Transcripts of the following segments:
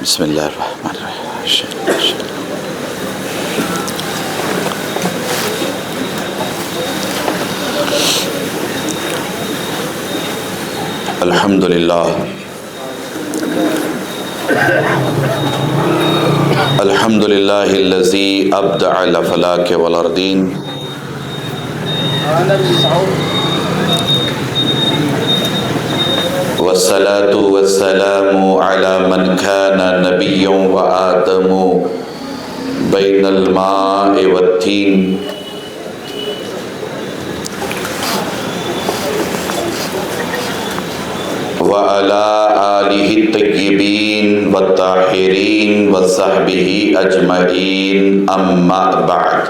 بسم اللہ الرحمن الرحیم. الحمد للہ الحمد للہ الذی ابدع الافلاک والارضین والصلاة والسلام على من كان نبيا وآدم بين الماء والتين وعلى آله الطيبين والطاهرين وصحبه أجمعين أما بعد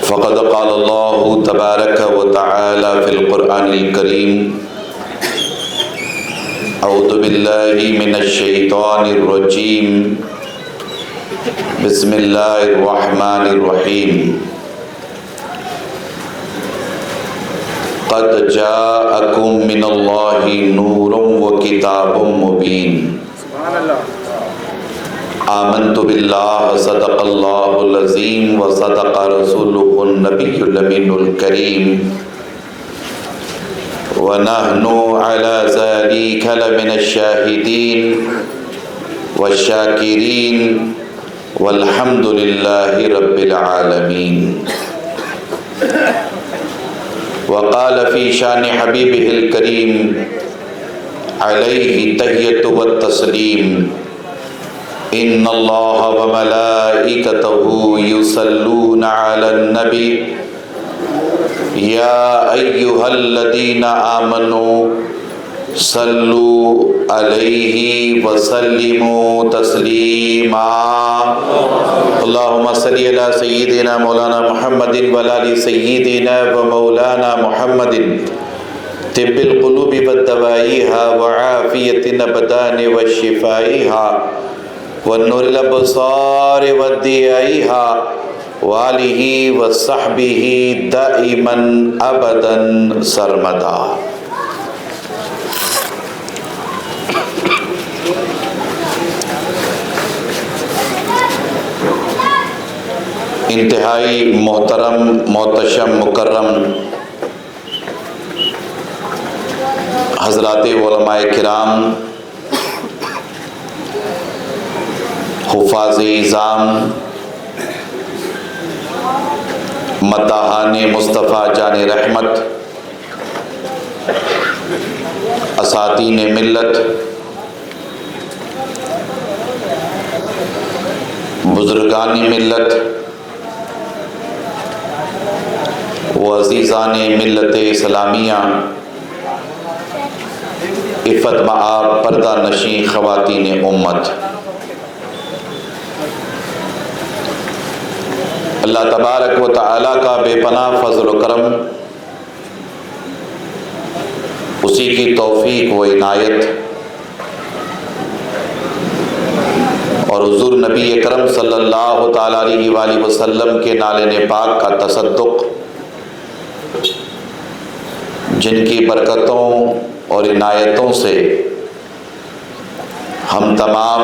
فقد قال الله تبارك وتعالى في القرآن الكريم أعوذ بالله من الشيطان الرجيم بسم الله الرحمن الرحيم قد جاءكم من الله نور وكتاب مبين آمنت بالله صدق الله العظيم وصدق رسوله النبي الأمين الكريم ونحن على ذلك لمن الشاهدين والشاكرين والحمد لله رب العالمين. وقال في شان حبيبه الكريم عليه تحية والتسليم إن الله وملائكته يصلون على النبي يا أيها الذين آمنوا صلوا عليه وسلموا تسليما. اللهم صل على سيدنا مولانا محمد وعلى آل سيدنا ومولانا محمد طب القلوب والدوائها وعافية الأبدان وشفائها والنور الابصار والضيائها وآلہ وصحبہ دائما ابدا سرمدا. انتہائی محترم محتشم مکرم حضرات علماء کرام، حفاظ اعظام، مداحان مصطفیٰ جان رحمت، اساتین ملت، بزرگان ملت و عزیزان ملت اسلامیہ، عفت مآب پردہ نشین خواتین امت، اللہ تبارک و تعالیٰ کا بے پناہ فضل و کرم، اسی کی توفیق و عنایت، اور حضور نبی اکرم صلی اللہ تعالیٰ علیہ وآلہ وسلم کے نالے پاک کا تصدق، جن کی برکتوں اور عنایتوں سے ہم تمام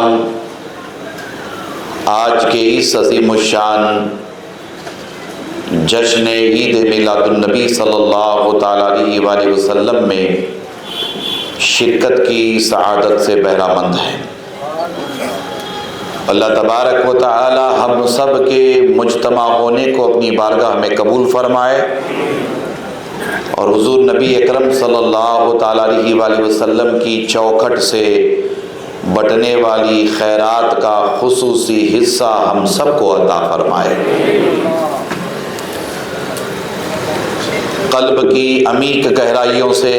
آج کے اس عظیم الشان جشن عید میلاد النبی صلی اللہ تعالیٰ علیہ وآلہ وسلم میں شرکت کی سعادت سے بہرہ مند ہیں. اللہ تبارک و تعالی ہم سب کے مجتمع ہونے کو اپنی بارگاہ میں قبول فرمائے، اور حضور نبی اکرم صلی اللہ تعالیٰ علیہ وآلہ وسلم کی چوکھٹ سے بٹنے والی خیرات کا خصوصی حصہ ہم سب کو عطا فرمائے. قلب کی عمیق گہرائیوں سے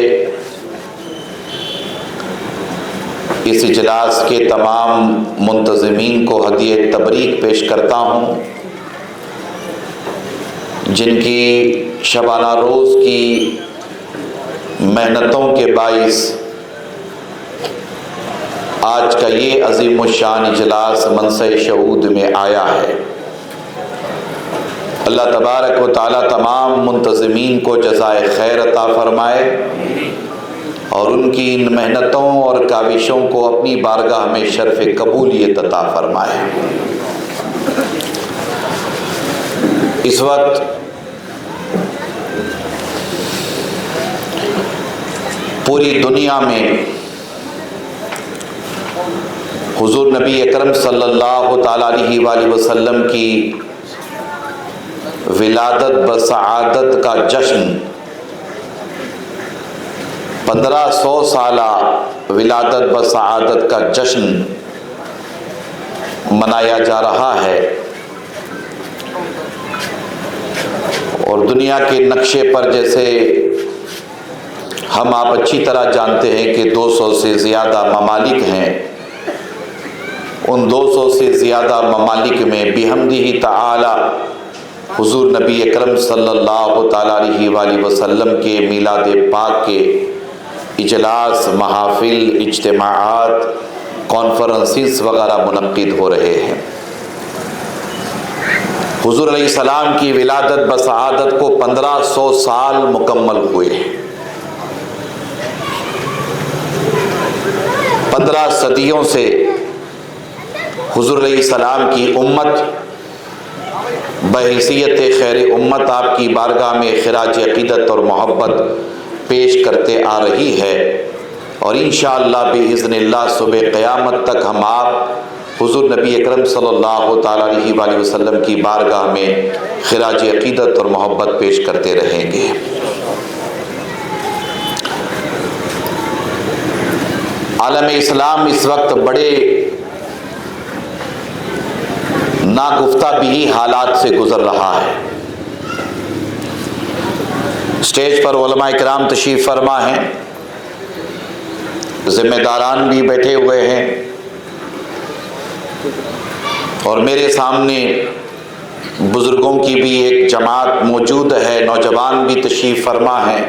اس اجلاس کے تمام منتظمین کو ہدیہ تبریک پیش کرتا ہوں، جن کی شبانہ روز کی محنتوں کے باعث آج کا یہ عظیم الشان اجلاس منصہ شہود میں آیا ہے. اللہ تبارک و تعالیٰ تمام منتظمین کو جزائے خیر عطا فرمائے، اور ان کی ان محنتوں اور کاوشوں کو اپنی بارگاہ میں شرف قبولیت عطا فرمائے۔ اس وقت پوری دنیا میں حضور نبی اکرم صلی اللہ تعالیٰ علیہ وآلہ وسلم کی ولادت بسعادت کا جشن 1500 سالہ ولادت بسعادت کا جشن منایا جا رہا ہے، اور دنیا کے نقشے پر جیسے ہم آپ اچھی طرح جانتے ہیں کہ 200 سے زیادہ ممالک ہیں، ان 200 سے زیادہ ممالک میں بحمدہ تعالی حضور نبی اکرم صلی اللہ تعالیٰ علیہ وآلہ وسلم کے میلاد پاک کے اجلاس، محافل، اجتماعات، کانفرنسز وغیرہ منعقد ہو رہے ہیں۔ حضور علیہ السلام کی ولادت بسعادت کو 1500 سال مکمل ہوئے، 15 صدیوں سے حضور علیہ السلام کی امت بحیثیت خیر امت آپ کی بارگاہ میں خراج عقیدت اور محبت پیش کرتے آ رہی ہے، اور انشاءاللہ بإذن اللہ صبح قیامت تک ہم آپ حضور نبی اکرم صلی اللہ تعالیٰ علیہ وآلہ وسلم کی بارگاہ میں خراج عقیدت اور محبت پیش کرتے رہیں گے۔ عالم اسلام اس وقت بڑے ناگفتہ بھی حالات سے گزر رہا ہے۔ اسٹیج پر علماء کرام تشریف فرما ہیں، ذمہ داران بھی بیٹھے ہوئے ہیں، اور میرے سامنے بزرگوں کی بھی ایک جماعت موجود ہے، نوجوان بھی تشریف فرما ہیں،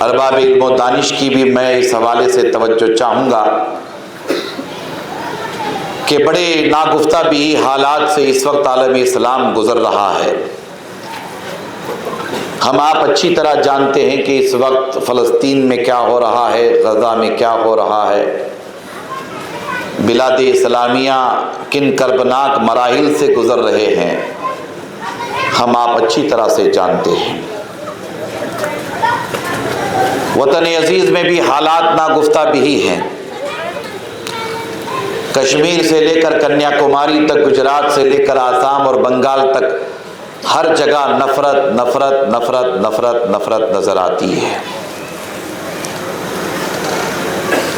ارباب علم و دانش کی بھی میں اس حوالے سے توجہ چاہوں گا کہ بڑے ناگفتہ بھی حالات سے اس وقت عالم اسلام گزر رہا ہے۔ ہم آپ اچھی طرح جانتے ہیں کہ اس وقت فلسطین میں کیا ہو رہا ہے، غزہ میں کیا ہو رہا ہے، بلاد اسلامیہ کن کربناک مراحل سے گزر رہے ہیں، ہم آپ اچھی طرح سے جانتے ہیں۔ وطن عزیز میں بھی حالات ناگفتہ بھی ہیں، کشمیر سے لے کر کنیا کماری تک، گجرات سے لے کر آسام اور بنگال تک ہر جگہ نفرت نفرت نفرت نفرت نفرت نظر آتی ہے۔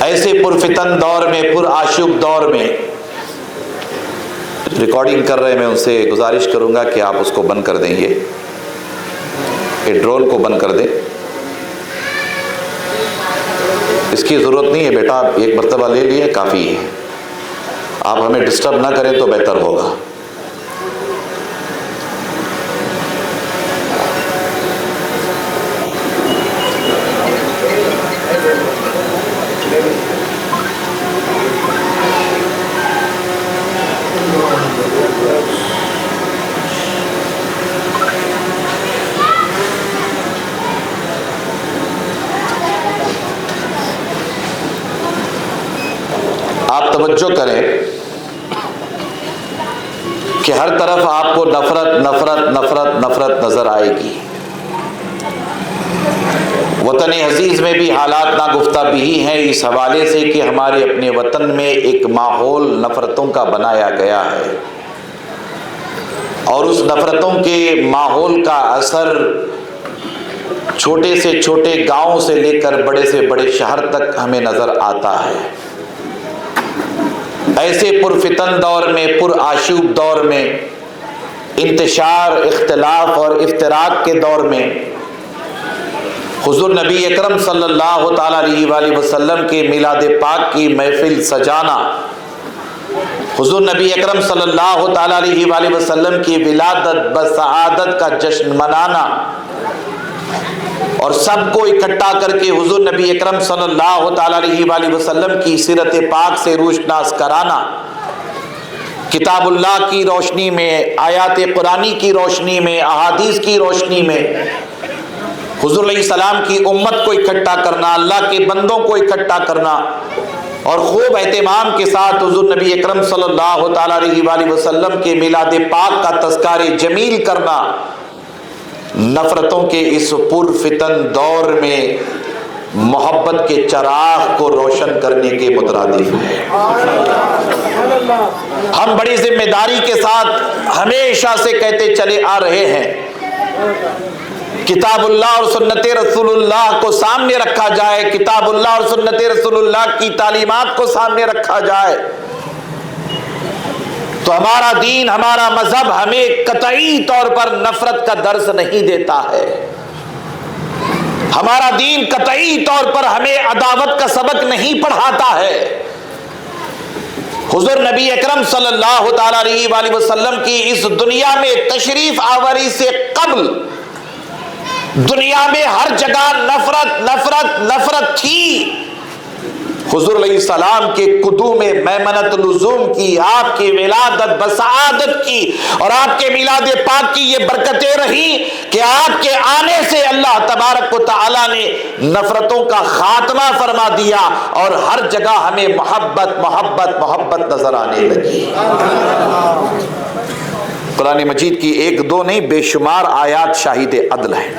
ایسے پرفتن دور میں، پرآشوب دور میں، ریکارڈنگ کر رہے ہیں، میں ان سے گزارش کروں گا کہ آپ اس کو بند کر دیں، یہ ڈرون کو بند کر دیں، اس کی ضرورت نہیں ہے بیٹا، ایک مرتبہ لے لیے کافی ہے، آپ ہمیں ڈسٹرب نہ کریں تو بہتر ہوگا۔ آپ توجہ کریں کہ ہر طرف آپ کو نفرت نفرت نفرت نفرت نظر آئے گی۔ وطن عزیز میں بھی حالات ناگفتہ بھی ہیں اس حوالے سے کہ ہمارے اپنے وطن میں ایک ماحول نفرتوں کا بنایا گیا ہے، اور اس نفرتوں کے ماحول کا اثر چھوٹے سے چھوٹے گاؤں سے لے کر بڑے سے بڑے شہر تک ہمیں نظر آتا ہے۔ ایسے پرفتن دور میں، پرآشوب دور میں، انتشار، اختلاف اور افتراق کے دور میں حضور نبی اکرم صلی اللہ تعالیٰ علیہ وآلہ وسلم کے میلاد پاک کی محفل سجانا، حضور نبی اکرم صلی اللہ تعالیٰ علیہ وآلہ وسلم کی ولادت بسعادت کا جشن منانا، اور سب کو اکٹھا کر کے حضور نبی اکرم صلی اللہ تعالیٰ علیہ وآلہ وسلم کی سیرت پاک سے روشناس کرانا، کتاب اللہ کی روشنی میں، آیات قرآنی کی روشنی میں، احادیث کی روشنی میں حضور علیہ السلام کی امت کو اکٹھا کرنا، اللہ کے بندوں کو اکٹھا کرنا اور خوب اہتمام کے ساتھ حضور نبی اکرم صلی اللہ تعالیٰ علیہ وآلہ وسلم کے میلاد پاک کا تذکار جمیل کرنا نفرتوں کے اس پرفتن دور میں محبت کے چراغ کو روشن کرنے کے مترادف ہے۔ ہم بڑی ذمہ داری کے ساتھ ہمیشہ سے کہتے چلے آ رہے ہیں کتاب اللہ اور سنت رسول اللہ کو سامنے رکھا جائے، کتاب اللہ اور سنت رسول اللہ کی تعلیمات کو سامنے رکھا جائے تو ہمارا دین، ہمارا مذہب ہمیں قطعی طور پر نفرت کا درس نہیں دیتا ہے، ہمارا دین قطعی طور پر ہمیں عداوت کا سبق نہیں پڑھاتا ہے۔ حضور نبی اکرم صلی اللہ تعالیٰ علیہ وآلہ وسلم کی اس دنیا میں تشریف آوری سے قبل دنیا میں ہر جگہ نفرت نفرت نفرت تھی۔ حضور علیہ السلام کے قدوم میمنت لزوم کی، آپ کی ولادت بسعادت کی اور آپ کے میلاد پاک کی یہ برکتیں رہی کہ آپ کے آنے سے اللہ تبارک و تعالی نے نفرتوں کا خاتمہ فرما دیا اور ہر جگہ ہمیں محبت محبت محبت نظر آنے لگی۔ قرآن مجید کی ایک دو نہیں بے شمار آیات شاہد عدل ہیں۔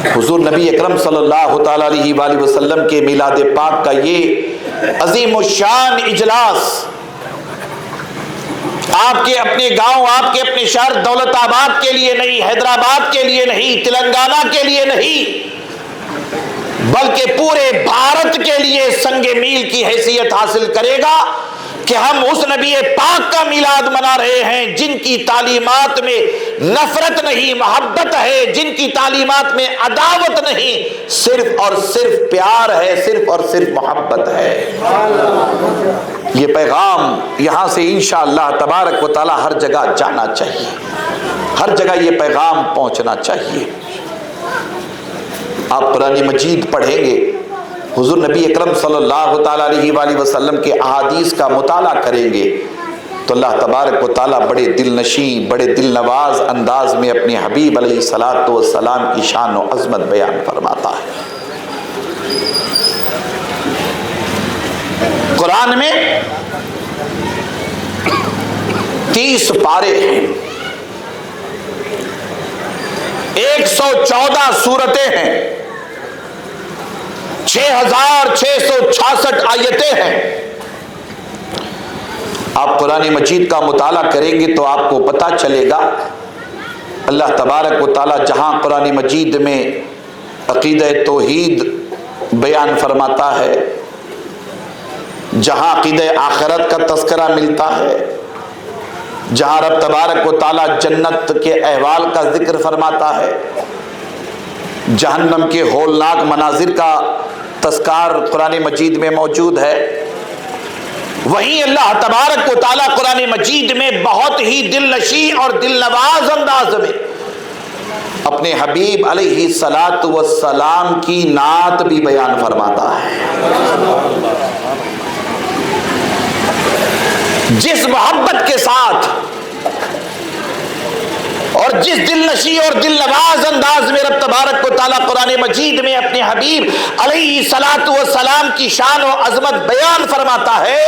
حضور نبی اکرم صلی اللہ تعالیٰ علیہ وآلہ وسلم کے میلاد پاک کا یہ عظیم الشان اجلاس آپ کے اپنے گاؤں، آپ کے اپنے شہر دولت آباد کے لیے نہیں، حیدرآباد کے لیے نہیں، تلنگانہ کے لیے نہیں، بلکہ پورے بھارت کے لیے سنگ میل کی حیثیت حاصل کرے گا کہ ہم اس نبی پاک کا میلاد منا رہے ہیں جن کی تعلیمات میں نفرت نہیں محبت ہے، جن کی تعلیمات میں عداوت نہیں، صرف اور صرف پیار ہے، صرف اور صرف محبت ہے۔ یہ پیغام یہاں سے انشاءاللہ تبارک و تعالی ہر جگہ جانا چاہیے، ہر جگہ یہ پیغام پہنچنا چاہیے۔ آپ قرآن مجید پڑھیں گے، حضور نبی اکرم صلی اللہ تعالیٰ علیہ وآلہ وسلم کے احادیث کا مطالعہ کریں گے تو اللہ تبارک و تعالیٰ بڑے دل نشیں، بڑے دل نواز انداز میں اپنے حبیب علیہ الصلاۃ والسلام کی شان و عظمت بیان فرماتا ہے۔ قرآن میں 30 پارے ہیں، 114 سورتیں ہیں، 6666 آیتیں ہیں۔ آپ قرآن مجید کا مطالعہ کریں گے تو آپ کو پتہ چلے گا اللہ تبارک و تعالی جہاں قرآن مجید میں عقیدہ توحید بیان فرماتا ہے، جہاں عقیدہ آخرت کا تذکرہ ملتا ہے، جہاں رب تبارک و تعالی جنت کے احوال کا ذکر فرماتا ہے، جہنم کے ہولناک مناظر کا تذکار قرآن مجید میں موجود ہے، وہیں اللہ تبارک و تعالیٰ قرآن مجید میں بہت ہی دل نشیں اور دل نواز انداز میں اپنے حبیب علیہ الصلاۃ والسلام کی نعت بھی بیان فرماتا ہے۔ جس محبت کے ساتھ اور جس دل نشیں اور دل نواز انداز میں رب تبارک و تعالیٰ قرآن مجید میں اپنے حبیب علیہ الصلاۃ والسلام کی شان و عظمت بیان فرماتا ہے،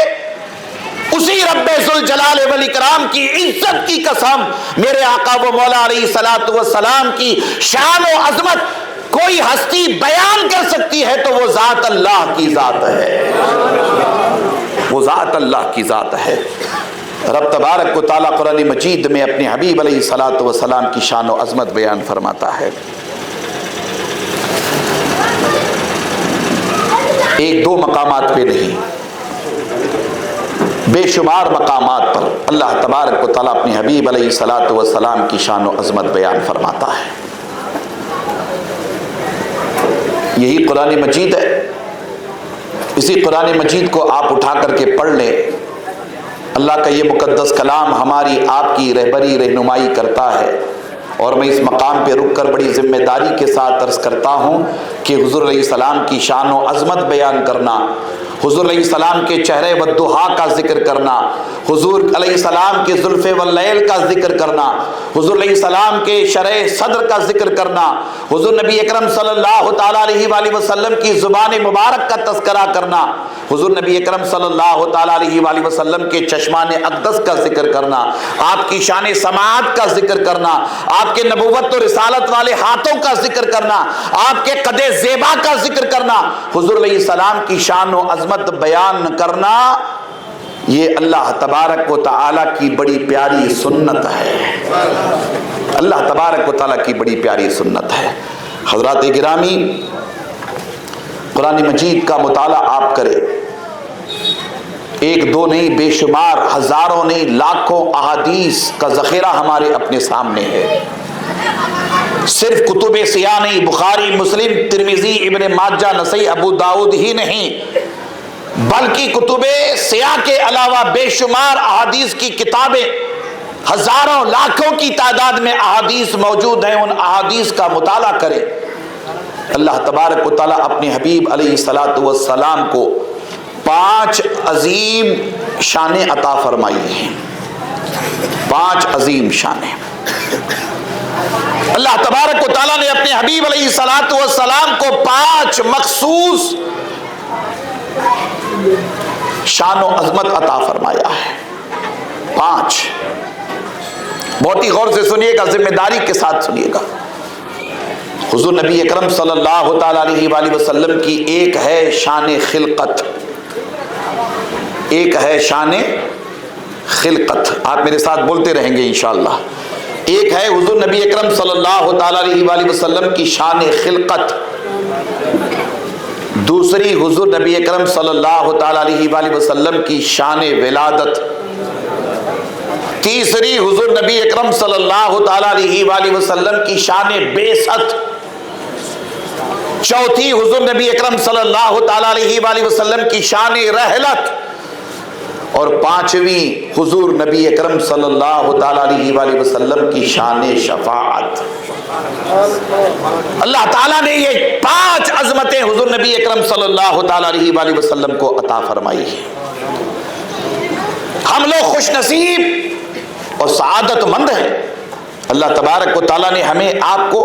اسی رب ذوالجلال والاکرام کی عزت کی قسم میرے آقا و مولا علیہ الصلاۃ والسلام کی شان و عظمت کوئی ہستی بیان کر سکتی ہے تو وہ ذات اللہ کی ذات ہے، وہ ذات اللہ کی ذات ہے۔ رب تبارک و تعالیٰ قرآن مجید میں اپنے حبیب علیہ الصلاۃ والسلام کی شان و عظمت بیان فرماتا ہے۔ ایک دو مقامات پہ نہیں، بے شمار مقامات پر اللہ تبارک و تعالیٰ اپنے حبیب علیہ الصلاۃ والسلام کی شان و عظمت بیان فرماتا ہے۔ یہی قرآن مجید ہے، اسی قرآن مجید کو آپ اٹھا کر کے پڑھ لیں، اللہ کا یہ مقدس کلام ہماری آپ کی رہبری رہنمائی کرتا ہے اور میں اس مقام پہ رک کر بڑی ذمہ داری کے ساتھ عرض کرتا ہوں کہ حضور علیہ السلام کی شان و عظمت بیان کرنا، حضور علیہ السلام کے چہرے والضحیٰ کا ذکر کرنا، حضور علیہ السلام کے زلف واللیل کا ذکر کرنا، حضور علیہ السلام کے شرح صدر کا ذکر کرنا، حضور نبی اکرم صلی اللہ تعالیٰ علیہ وآلہ وسلم کی زبان مبارک کا تذکرہ کرنا، حضور نبی اکرم صلی اللہ تعالیٰ علیہ وآلہ وسلم کے چشمان اقدس کا ذکر کرنا، آپ کی شان سماعت کا ذکر کرنا، آپ کے نبوت و رسالت والے ہاتھوں کا ذکر کرنا، آپ کے قد زیبا کا ذکر کرنا، حضور علیہ السلام کی شان و عظمت بیان کرنا، یہ اللہ تبارک و تعالیٰ کی بڑی پیاری سنت ہے، اللہ تبارک و تعالیٰ کی بڑی پیاری سنت ہے۔ حضرات گرامی، قرآن مجید کا مطالعہ آپ کریں، ایک دو نہیں، بے شمار ہزاروں نہیں، لاکھوں احادیث کا ذخیرہ ہمارے اپنے سامنے ہے۔ صرف کتب سیاہ نہیں، بخاری، مسلم، ترمذی، ابن ماجہ، نسائی، ابو داؤد ہی نہیں، بلکہ کتب سیاہ کے علاوہ بے شمار احادیث کی کتابیں، ہزاروں لاکھوں کی تعداد میں احادیث موجود ہیں۔ ان احادیث کا مطالعہ کریں۔ اللہ تبارک و تعالیٰ اپنے حبیب علیہ الصلاۃ والسلام کو 5 عظیم شانیں عطا فرمائی ہیں، 5 عظیم شانیں۔ اللہ تبارک و تعالیٰ نے اپنے حبیب علیہ الصلاۃ والسلام کو 5 مخصوص شان و عظمت عطا فرمایا ہے، 5۔ بہت ہی غور سے سنیے گا، ذمہ داری کے ساتھ سنیے گا۔ حضور نبی اکرم صلی اللہ تعالیٰ علیہ وآلہ وسلم کی ایک ہے شان خلقت، ایک ہے شان خلقت، آپ میرے ساتھ بولتے رہیں گے انشاءاللہ۔ ایک ہے حضور نبی اکرم صلی اللہ تعالیٰ علیہ وآلہ وسلم کی شان خلقت، دوسری حضور نبی اکرم صلی اللہ تعالیٰ علیہ وآلہ وسلم کی شان ولادت، تیسری حضور نبی اکرم صلی اللہ تعالیٰ علیہ وآلہ وسلم کی شان بعثت، چوتھی حضور نبی اکرم صلی اللہ تعالیٰ علیہ وآلہ وسلم کی شان رحلت، اور 5ویں حضور نبی اکرم صلی اللہ تعالیٰ علیہ وآلہ وسلم کی شان شفاعت۔ اللہ تعالیٰ نے یہ 5 عظمتیں حضور نبی اکرم صلی اللہ تعالیٰ علیہ وآلہ وسلم کو عطا فرمائی ہے۔ ہم لوگ خوش نصیب اور سعادت مند ہیں، اللہ تبارک و تعالیٰ نے ہمیں آپ کو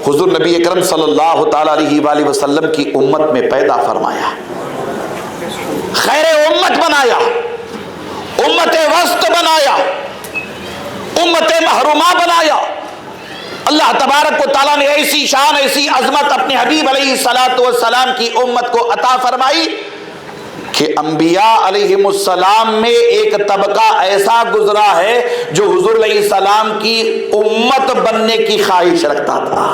حضور نبی اکرم صلی اللہ تعالیٰ علیہ وآلہ وسلم کی امت میں پیدا فرمایا، خیر امت بنایا، امت وسط بنایا، امت محرومہ بنایا۔ اللہ تبارک و تعالیٰ نے ایسی شان، ایسی عظمت اپنے حبیب علیہ الصلاۃ والسلام کی امت کو عطا فرمائی کہ انبیاء علیہم السلام میں ایک طبقہ ایسا گزرا ہے جو حضور علیہ السلام کی امت بننے کی خواہش رکھتا تھا۔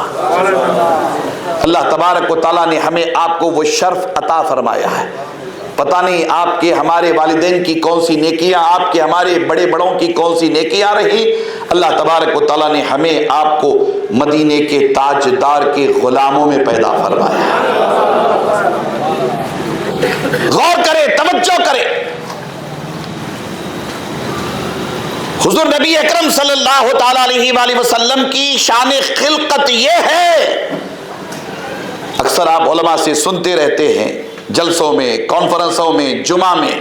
اللہ تبارک و تعالیٰ نے ہمیں آپ کو وہ شرف عطا فرمایا ہے۔ پتہ نہیں آپ کے ہمارے والدین کی کون سی نیکیاں، آپ کے ہمارے بڑے بڑوں کی کون سی نیکیاں رہی، اللہ تبارک و تعالیٰ نے ہمیں آپ کو مدینے کے تاجدار کے غلاموں میں پیدا فرمایا۔ غور کرے، توجہ کرے، حضور نبی اکرم صلی اللہ تعالیٰ علیہ وآلہ وسلم کی شان خلقت یہ ہے۔ اکثر آپ علماء سے سنتے رہتے ہیں، جلسوں میں، کانفرنسوں میں، جمعہ میں،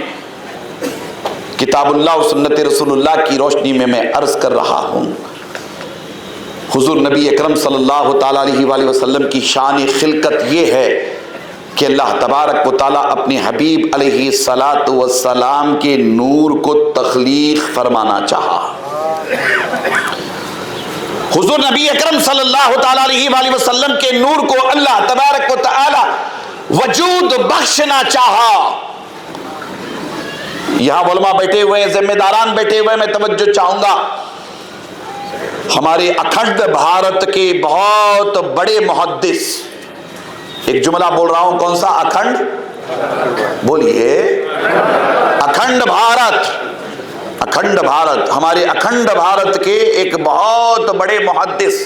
کتاب اللہ و سنت رسول اللہ کی روشنی میں عرض کر رہا ہوں، حضور نبی اکرم صلی اللہ تعالیٰ علیہ وآلہ وسلم کی شان خلقت یہ ہے کہ اللہ تبارک و تعالیٰ اپنے حبیب علیہ الصلاۃ والسلام کے نور کو تخلیق فرمانا چاہا۔ حضور نبی اکرم صلی اللہ تعالیٰ علیہ وآلہ وسلم کے نور کو اللہ تبارک و تعالیٰ وجود بخشنا چاہا۔ یہاں علماء بیٹھے ہوئے ہیں، ذمہ داران بیٹھے ہوئے، میں توجہ چاہوں گا، ہمارے اکھنڈ بھارت کے بہت بڑے محدث، ایک جملہ بول رہا ہوں، کون سا؟ اکھنڈ، بولیے، اکھنڈ بھارت، اکھنڈ بھارت، ہمارے اکھنڈ بھارت کے ایک بہت بڑے محدث،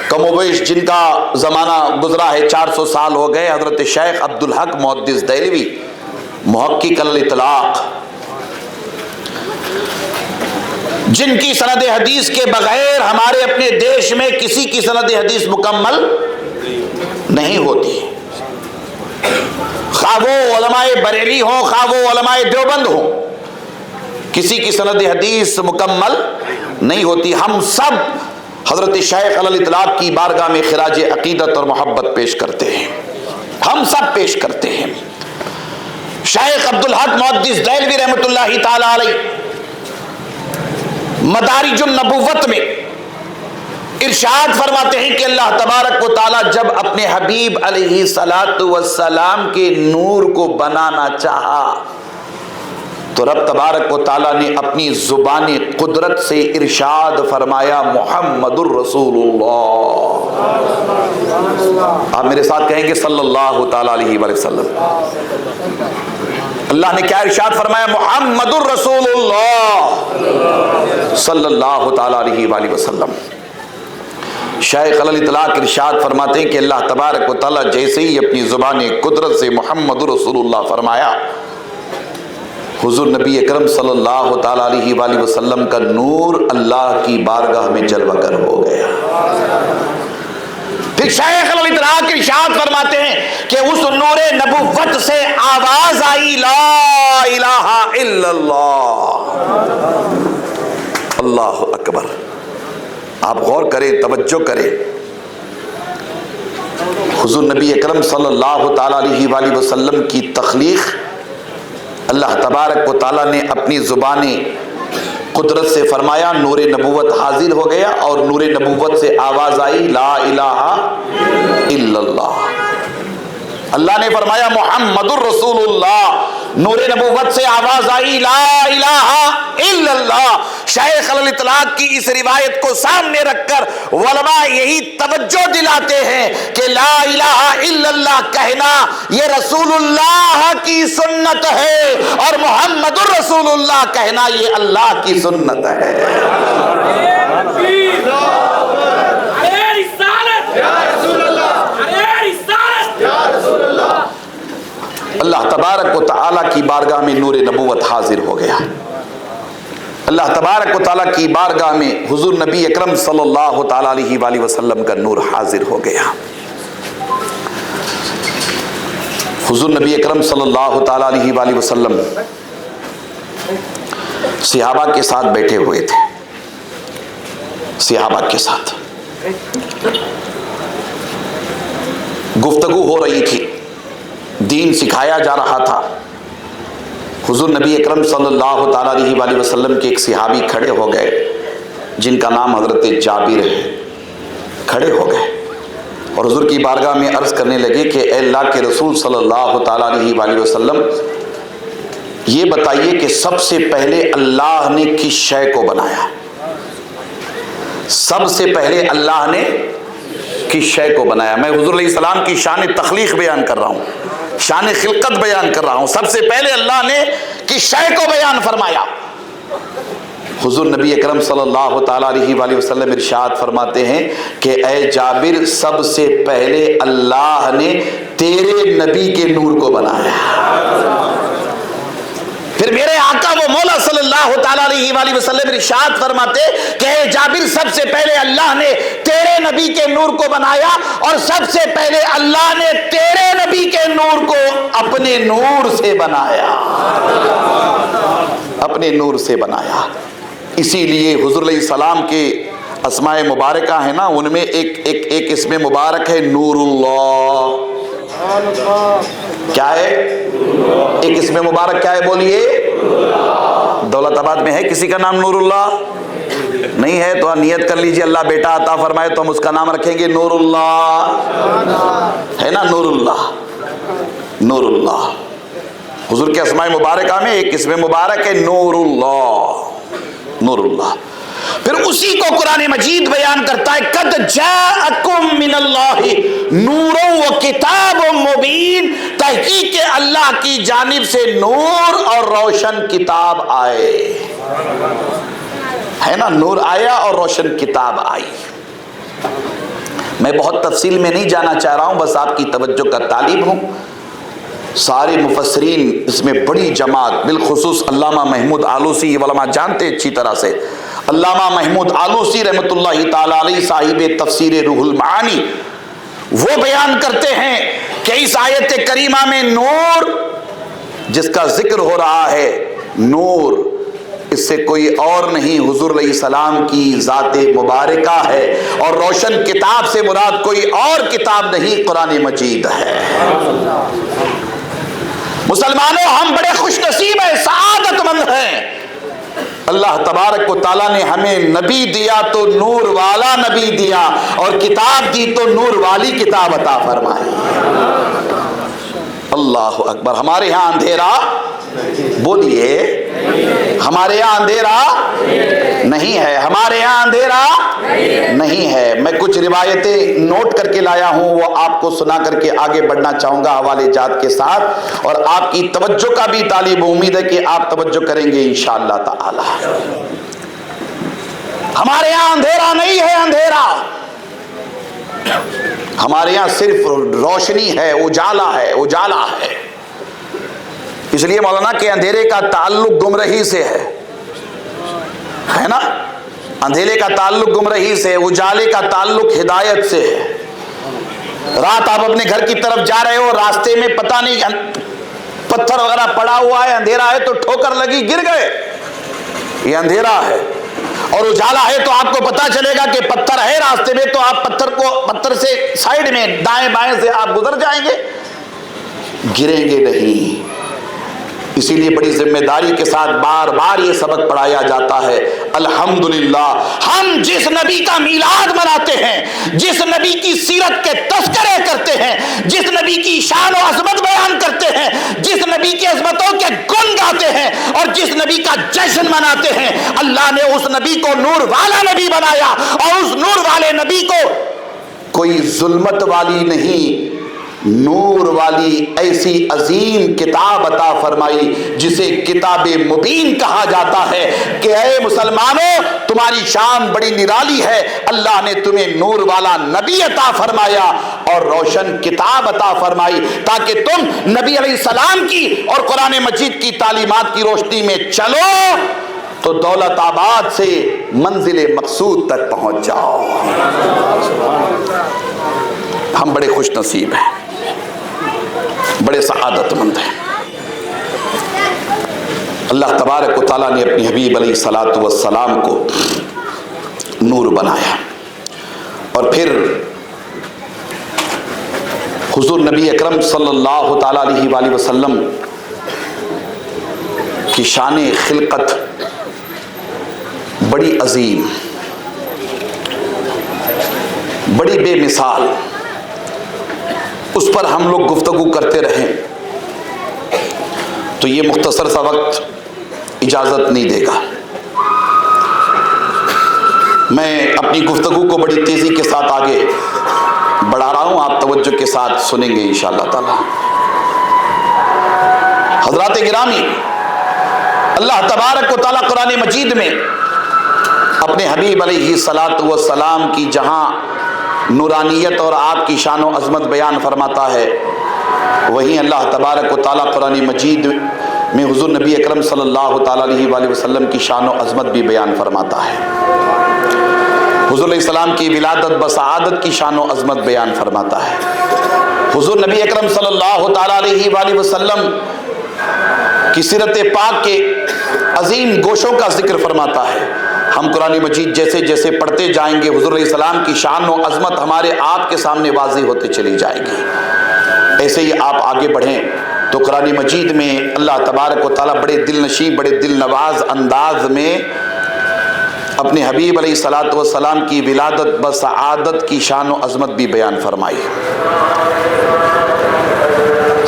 کم و بیش جن کا زمانہ گزرا ہے 400 سال ہو گئے، حضرت شیخ عبدالحق محدث دہلوی، محقق الاطلاق، جن کی سند حدیث کے بغیر ہمارے اپنے دیش میں کسی کی سند حدیث مکمل نہیں ہوتی، خواہ وہ علماء بریلی ہوں خواہ وہ علماء دیوبند ہوں، کسی کی سند حدیث مکمل نہیں ہوتی۔ ہم سب حضرت شیخ علی الاطلاق کی بارگاہ میں خراج عقیدت اور محبت پیش کرتے ہیں، ہم سب پیش کرتے ہیں۔ شیخ عبدالحق محدث دہلوی رحمۃ اللہ تعالی علیہ مدارج النبوت میں ارشاد فرماتے ہیں کہ اللہ تبارک و تعالی جب اپنے حبیب علیہ الصلاۃ والسلام کے نور کو بنانا چاہا تو رب تبارک و تعالیٰ نے اپنی زبان قدرت سے ارشاد فرمایا محمد الرسول اللہ۔ آپ میرے ساتھ کہیں گے صلی اللہ تعالیٰ علیہ وآلہ وسلم۔ اللہ نے کیا ارشاد فرمایا؟ محمد الرسول اللہ صلی اللہ تعالیٰ علیہ وآلہ وسلم۔ شیخ علی الاطلاق ارشاد فرماتے ہیں کہ اللہ تبارک و تعالیٰ جیسے ہی اپنی زبان قدرت سے محمد الرسول اللہ فرمایا، حضور نبی اکرم صلی اللہ تعالیٰ علیہ وآلہ وسلم کا نور اللہ کی بارگاہ میں جلوہ گر ہو گیا۔ پھر شیخ علی الاطلاق ارشاد فرماتے ہیں کہ اس نور نبوت سے آواز آئی لا الہ الا اللہ۔ اللہ اکبر۔ آپ غور کریں، توجہ کریں، حضور نبی اکرم صلی اللہ تعالیٰ علیہ وآلہ وسلم کی تخلیق اللہ تبارک و تعالیٰ نے اپنی زبان قدرت سے فرمایا، نور نبوت حاضر ہو گیا اور نور نبوت سے آواز آئی لا الہ الا اللہ۔ اللہ نے فرمایا محمد الرسول اللہ، نور نبوت سے آواز آئی لا الہ الا اللہ۔ شیخ علی الاطلاق کی اس روایت کو سامنے رکھ کر علماء یہی توجہ دلاتے ہیں کہ لا الہ الا اللہ کہنا یہ رسول اللہ کی سنت ہے اور محمد الرسول اللہ کہنا یہ اللہ کی سنت ہے۔ اللہ تبارک و تعالیٰ کی بارگاہ میں نور نبوت حاضر ہو گیا۔ اللہ تبارک و تعالیٰ کی بارگاہ میں حضور نبی اکرم صلی اللہ تعالیٰ علیہ وآلہ وسلم کا نور حاضر ہو گیا۔ حضور نبی اکرم صلی اللہ تعالیٰ علیہ وآلہ وسلم صحابہ کے ساتھ بیٹھے ہوئے تھے، صحابہ کے ساتھ گفتگو ہو رہی تھی، دین سکھایا جا رہا تھا۔ حضور نبی اکرم صلی اللہ تعالیٰ علیہ وآلہ وسلم کے ایک صحابی کھڑے ہو گئے جن کا نام حضرت جابر ہے، کھڑے ہو گئے اور حضور کی بارگاہ میں عرض کرنے لگے کہ اے اللہ کے رسول صلی اللہ تعالیٰ علیہ وآلہ وسلم، یہ بتائیے کہ سب سے پہلے اللہ نے کس شے کو بنایا؟ سب سے پہلے اللہ نے کس شے کو بنایا؟ میں حضور علیہ السلام کی شان تخلیق بیان کر رہا ہوں، شان خلقت بیان کر رہا ہوں۔ سب سے پہلے اللہ نے کس شے کو بیان فرمایا؟ حضور نبی اکرم صلی اللہ تعالیٰ علیہ وآلہ وسلم ارشاد فرماتے ہیں کہ اے جابر، سب سے پہلے اللہ نے تیرے نبی کے نور کو بنایا۔ پھر میرے آقا و مولا صلی اللہ تعالیٰ علیہ وآلہ وسلم ارشاد فرماتے کہ اے جابر، سب سے پہلے اللہ نے تیرے نبی کے نور کو بنایا اور سب سے پہلے اللہ نے تیرے نبی کے نور کو اپنے نور سے بنایا، اپنے نور سے بنایا۔ اسی لیے حضور علیہ السلام کے اسماء مبارکہ ہیں نا، ان میں ایک اسم مبارک ہے نور اللہ۔ کیا ہے ایک اسم مبارک؟ کیا ہے بولیے؟ دولت آباد میں ہے کسی کا نام نور اللہ؟ نہیں ہے تو نیت کر لیجئے اللہ بیٹا عطا فرمائے تو ہم اس کا نام رکھیں گے نور اللہ، ہے نا؟ نور اللہ، نور اللہ۔ حضور کے اسماء مبارکہ میں ایک اسم مبارک ہے نور اللہ، نور اللہ۔ پھر اسی کو قرآن مجید بیان کرتا ہے قد جاءکم من اللہ نور و کتاب مبین، تحقیق اللہ کی جانب سے نور اور روشن کتاب آئے، ہے نا؟ نور آیا اور روشن کتاب آئی۔ میں بہت تفصیل میں نہیں جانا چاہ رہا ہوں، بس آپ کی توجہ کا طالب ہوں۔ سارے مفسرین اس میں بڑی جماعت، بالخصوص علامہ محمود آلوسی، یہ علماء جانتے اچھی طرح سے، علامہ محمود آلوسی رحمۃ اللہ تعالی علیہ صاحب تفسیر روح المعانی وہ بیان کرتے ہیں کہ اس آیت کریمہ میں نور جس کا ذکر ہو رہا ہے، نور اس سے کوئی اور نہیں حضور علیہ السلام کی ذات مبارکہ ہے، اور روشن کتاب سے مراد کوئی اور کتاب نہیں، قرآن مجید ہے۔ مسلمانوں ہم بڑے خوش نصیب ہیں، سعادت مند ہیں۔ اللہ تبارک و تعالیٰ نے ہمیں نبی دیا تو نور والا نبی دیا، اور کتاب دی تو نور والی کتاب عطا فرمائی۔ اللہ اکبر۔ ہمارے ہاں اندھیرا، بولیے، ہمارے یہاں اندھیرا نہیں ہے، ہمارے یہاں اندھیرا نہیں ہے۔ میں کچھ روایتیں نوٹ کر کے لایا ہوں، وہ آپ کو سنا کر کے آگے بڑھنا چاہوں گا حوالے جات کے ساتھ، اور آپ کی توجہ کا بھی طالب امید ہے کہ آپ توجہ کریں گے انشاءاللہ تعالی۔ ہمارے یہاں اندھیرا نہیں ہے، اندھیرا ہمارے یہاں صرف روشنی ہے، اجالا ہے، اجالا ہے۔ اس لیے مولانا کہ اندھیرے کا تعلق گمراہی سے ہے نا، اندھیرے کا تعلق گمراہی سے، اجالے کا تعلق ہدایت سے ہے۔ رات آپ اپنے گھر کی طرف جا رہے ہو، راستے میں پتہ نہیں پتھر وغیرہ پڑا ہوا ہے، اندھیرا ہے تو ٹھوکر لگی گر گئے، یہ اندھیرا ہے۔ اور اجالا ہے تو آپ کو پتہ چلے گا کہ پتھر ہے راستے میں، تو آپ پتھر سے سائیڈ میں دائیں بائیں سے آپ گزر جائیں گے، گریں گے نہیں۔ اسی لیے بڑی ذمہ داری کے ساتھ بار بار یہ سبق پڑھایا جاتا ہے۔ الحمدللہ ہم جس نبی کا میلاد مناتے ہیں، جس نبی کی سیرت کے تذکرے کرتے ہیں، جس نبی کی شان و عظمت بیان کرتے ہیں، جس نبی کی عظمتوں کے گن گاتے ہیں، اور جس نبی کا جشن مناتے ہیں، اللہ نے اس نبی کو نور والا نبی بنایا، اور اس نور والے نبی کو کوئی ظلمت والی نہیں، نور والی ایسی عظیم کتاب عطا فرمائی جسے کتاب مبین کہا جاتا ہے کہ اے مسلمانوں تمہاری شان بڑی نرالی ہے، اللہ نے تمہیں نور والا نبی عطا فرمایا اور روشن کتاب عطا فرمائی تاکہ تم نبی علیہ السلام کی اور قرآن مجید کی تعلیمات کی روشنی میں چلو تو دولت آباد سے منزل مقصود تک پہنچ جاؤ۔ ہم بڑے خوش نصیب ہیں، بڑے سعادت مند ہیں۔ اللہ تبارک و تعالیٰ نے اپنی حبیب علیہ الصلاۃ والسلام کو نور بنایا، اور پھر حضور نبی اکرم صلی اللہ تعالیٰ علیہ وآلہ وسلم کی شان خلقت بڑی عظیم، بڑی بے مثال، اس پر ہم لوگ گفتگو کرتے رہیں تو یہ مختصر سا وقت اجازت نہیں دے گا۔ میں اپنی گفتگو کو بڑی تیزی کے ساتھ آگے بڑھا رہا ہوں، آپ توجہ کے ساتھ سنیں گے انشاءاللہ تعالی۔ حضرات گرامی، اللہ تبارک و تعالیٰ قرآن مجید میں اپنے حبیب علیہ الصلاۃ والسلام کی جہاں نورانیت اور آپ کی شان و عظمت بیان فرماتا ہے، وہیں اللہ تبارک و تعالیٰ قرآن مجید میں حضور نبی اکرم صلی اللہ تعالیٰ علیہ وآلہ وسلم کی شان و عظمت بھی بیان فرماتا ہے۔ حضور علیہ السلام کی ولادت بسعادت کی شان و عظمت بیان فرماتا ہے۔ حضور نبی اکرم صلی اللہ تعالیٰ علیہ وآلہ وسلم کی سیرت پاک کے عظیم گوشوں کا ذکر فرماتا ہے۔ ہم قرآن مجید جیسے جیسے پڑھتے جائیں گے حضور علیہ السلام کی شان و عظمت ہمارے آپ کے سامنے واضح ہوتے چلی جائے گی۔ ایسے ہی آپ آگے بڑھیں تو قرآن مجید میں اللہ تبارک و تعالیٰ بڑے دل نشیں، بڑے دل نواز انداز میں اپنے حبیب علیہ الصلاۃ والسلام کی ولادت بسعادت کی شان و عظمت بھی بیان فرمائی۔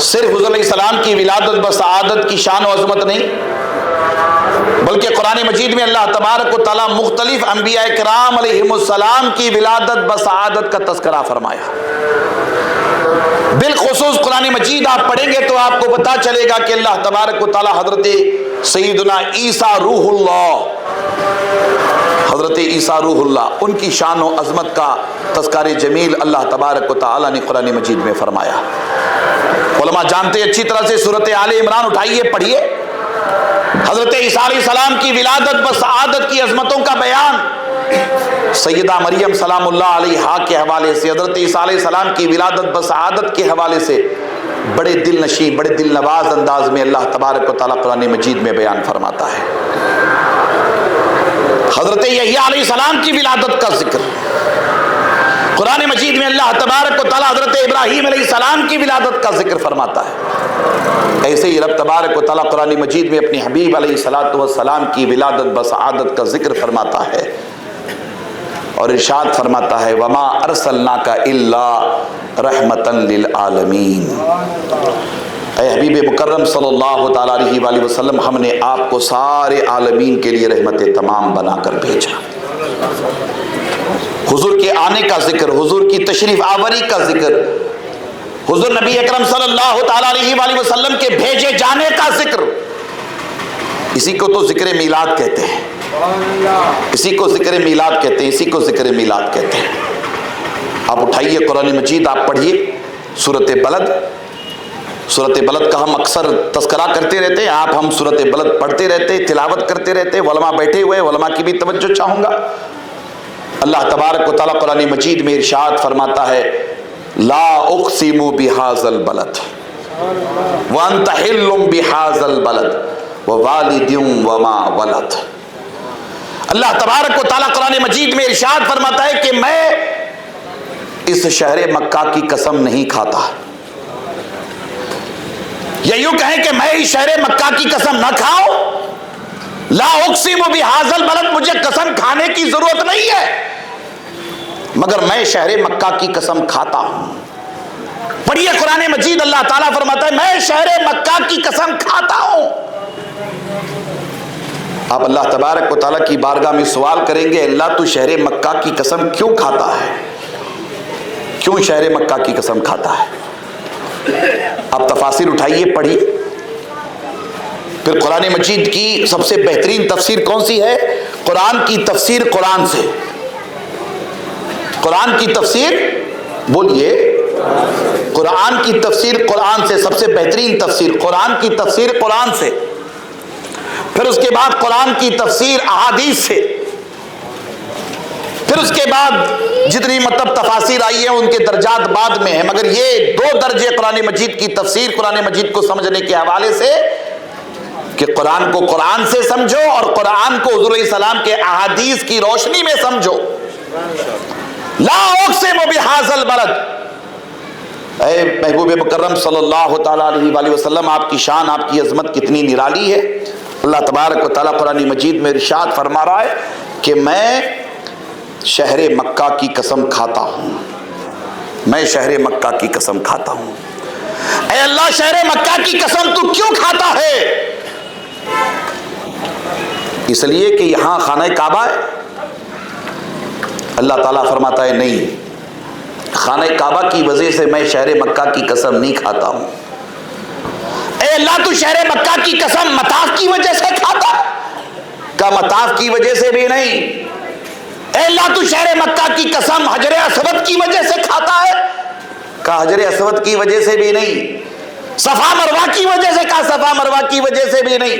صرف حضور علیہ السلام کی ولادت بسعادت کی شان و عظمت نہیں، بلکہ قرآن مجید میں اللہ تبارک و تعالیٰ مختلف انبیاء کرام علیہم السلام کی ولادت بسعادت کا تذکرہ فرمایا۔ بالخصوص قرآن مجید آپ پڑھیں گے تو آپ کو پتہ چلے گا کہ اللہ تبارک و تعالیٰ حضرت سیدنا عیسیٰ روح اللہ، حضرت عیسیٰ روح اللہ، ان کی شان و عظمت کا تذکار جمیل اللہ تبارک و تعالیٰ نے قرآن مجید میں فرمایا۔ علماء جانتے اچھی طرح سے سورۃ آل عمران اٹھائیے پڑھیے، حضرت عیسیٰ علیہ السلام کی ولادت و سعادت کی عظمتوں کا بیان سیدہ مریم سلام اللہ علیہا کے حوالے سے، حضرت عیسیٰ علیہ السلام کی ولادت و سعادت کے حوالے سے بڑے دل نشین، بڑے دل نواز انداز میں اللہ تبارک و تعالیٰ قرآن مجید میں بیان فرماتا ہے۔ حضرت یحییٰ علیہ السلام کی ولادت کا ذکر قرآن مجید میں اللہ تبارک و تعالیٰ حضرت ابراہیم علیہ السلام کی ولادت کا ذکر فرماتا ہے۔ ایسے ہی رب تبارک و تعالیٰ قرآن مجید میں اپنے حبیب علیہ السلام کی ولادت و سعادت کا ذکر فرماتا ہے اور ارشاد فرماتا ہے وما ارسلناک الا رحمتا للعالمین۔ اے حبیب مکرم صلی اللہ تعالیٰ علیہ وآلہ وسلم، ہم نے آپ کو سارے عالمین کے لیے رحمت تمام بنا کر بھیجا۔ حضور کے آنے کا ذکر، حضور کی تشریف آوری کا ذکر، حضور نبی اکرم صلی اللہ تعالیٰ علیہ وآلہ وسلم کے بھیجے جانے کا ذکر، اسی کو تو ذکر میلاد کہتے ہیں، اسی کو ذکر میلاد کہتے ہیں، اسی کو ذکر میلاد کہتے ہیں۔ آپ اٹھائیے قرآن مجید، آپ پڑھیے سورۃ بلد۔ سورۃ بلد کا ہم اکثر تذکرہ کرتے رہتے ہیں، ہم سورۃ بلد پڑھتے رہتے، تلاوت کرتے رہتے، علماء بیٹھے ہوئے، علماء کی بھی توجہ چاہوں گا۔ اللہ تبارک و تعالیٰ قرآن مجید میں ارشاد فرماتا ہے لا اقسم بہذا البلد وانت حل بہذا البلد ووالد وما ولد۔ اللہ تبارک و تعالیٰ قرآن مجید میں ارشاد فرماتا ہے کہ میں اس شہر مکہ کی قسم نہیں کھاتا، یا یوں کہیں کہ میں اس شہر مکہ کی قسم نہ کھاؤں۔ لا اقسم بہذا البلد، مجھے قسم کھانے کی ضرورت نہیں ہے، مگر میں شہر مکہ کی قسم کھاتا ہوں۔ پڑھیے قرآن مجید، اللہ تعالیٰ فرماتا ہے میں شہر مکہ کی قسم کھاتا ہوں۔ آپ اللہ تبارک و تعالیٰ کی بارگاہ میں سوال کریں گے اللہ تو شہر مکہ کی قسم کیوں کھاتا ہے، کیوں شہر مکہ کی قسم کھاتا ہے؟ آپ تفاسیر اٹھائیے، پڑھیے۔ پھر قرآن مجید کی سب سے بہترین تفسیر کون سی ہے؟ قرآن کی تفسیر قرآن سے۔ قرآن کی تفسیر بولیے، قرآن کی تفسیر قرآن سے، سب سے بہترین تفسیر قرآن کی تفسیر قرآن سے۔ پھر اس کے بعد قرآن کی تفسیر احادیث سے، پھر اس کے بعد جتنی تفاسیر آئی ہیں ان کے درجات بعد میں ہیں، مگر یہ دو درجے قرآن مجید کی تفسیر، قرآن مجید کو سمجھنے کے حوالے سے کہ قرآن کو قرآن سے سمجھو اور قرآن کو حضور علیہ السلام کے احادیث کی روشنی میں سمجھو۔ لا اقسم بہذا البلد، اے محبوب مکرم صلی اللہ تعالیٰ علیہ وآلہ وسلم، آپ کی شان، آپ کی عظمت کتنی نرالی ہے۔ اللہ تبارک و تعالیٰ قرآن مجید میں ارشاد فرما رہا ہے کہ میں شہر مکہ کی قسم کھاتا ہوں، میں شہر مکہ کی قسم کھاتا ہوں۔ اے اللہ، شہر مکہ کی قسم تو کیوں کھاتا ہے؟ اس لیے کہ یہاں خانہ کعبہ ہے۔ اللہ تعالیٰ فرماتا ہے نہیں، خانہ کعبہ کی وجہ سے میں شہر مکہ کی قسم نہیں کھاتا ہوں۔ اے اللہ، تو شہر مکہ کی قسم مطاف کی وجہ سے کھاتا ہے؟ کہا مطاف کی وجہ سے بھی نہیں۔ اے اللہ، تو شہر مکہ کی قسم حجر اسود کی وجہ سے کھاتا ہے؟ کہا حجر اسود کی وجہ سے بھی نہیں۔ صفا مروہ کی وجہ سے؟ کہا صفا مروہ کی وجہ سے بھی نہیں۔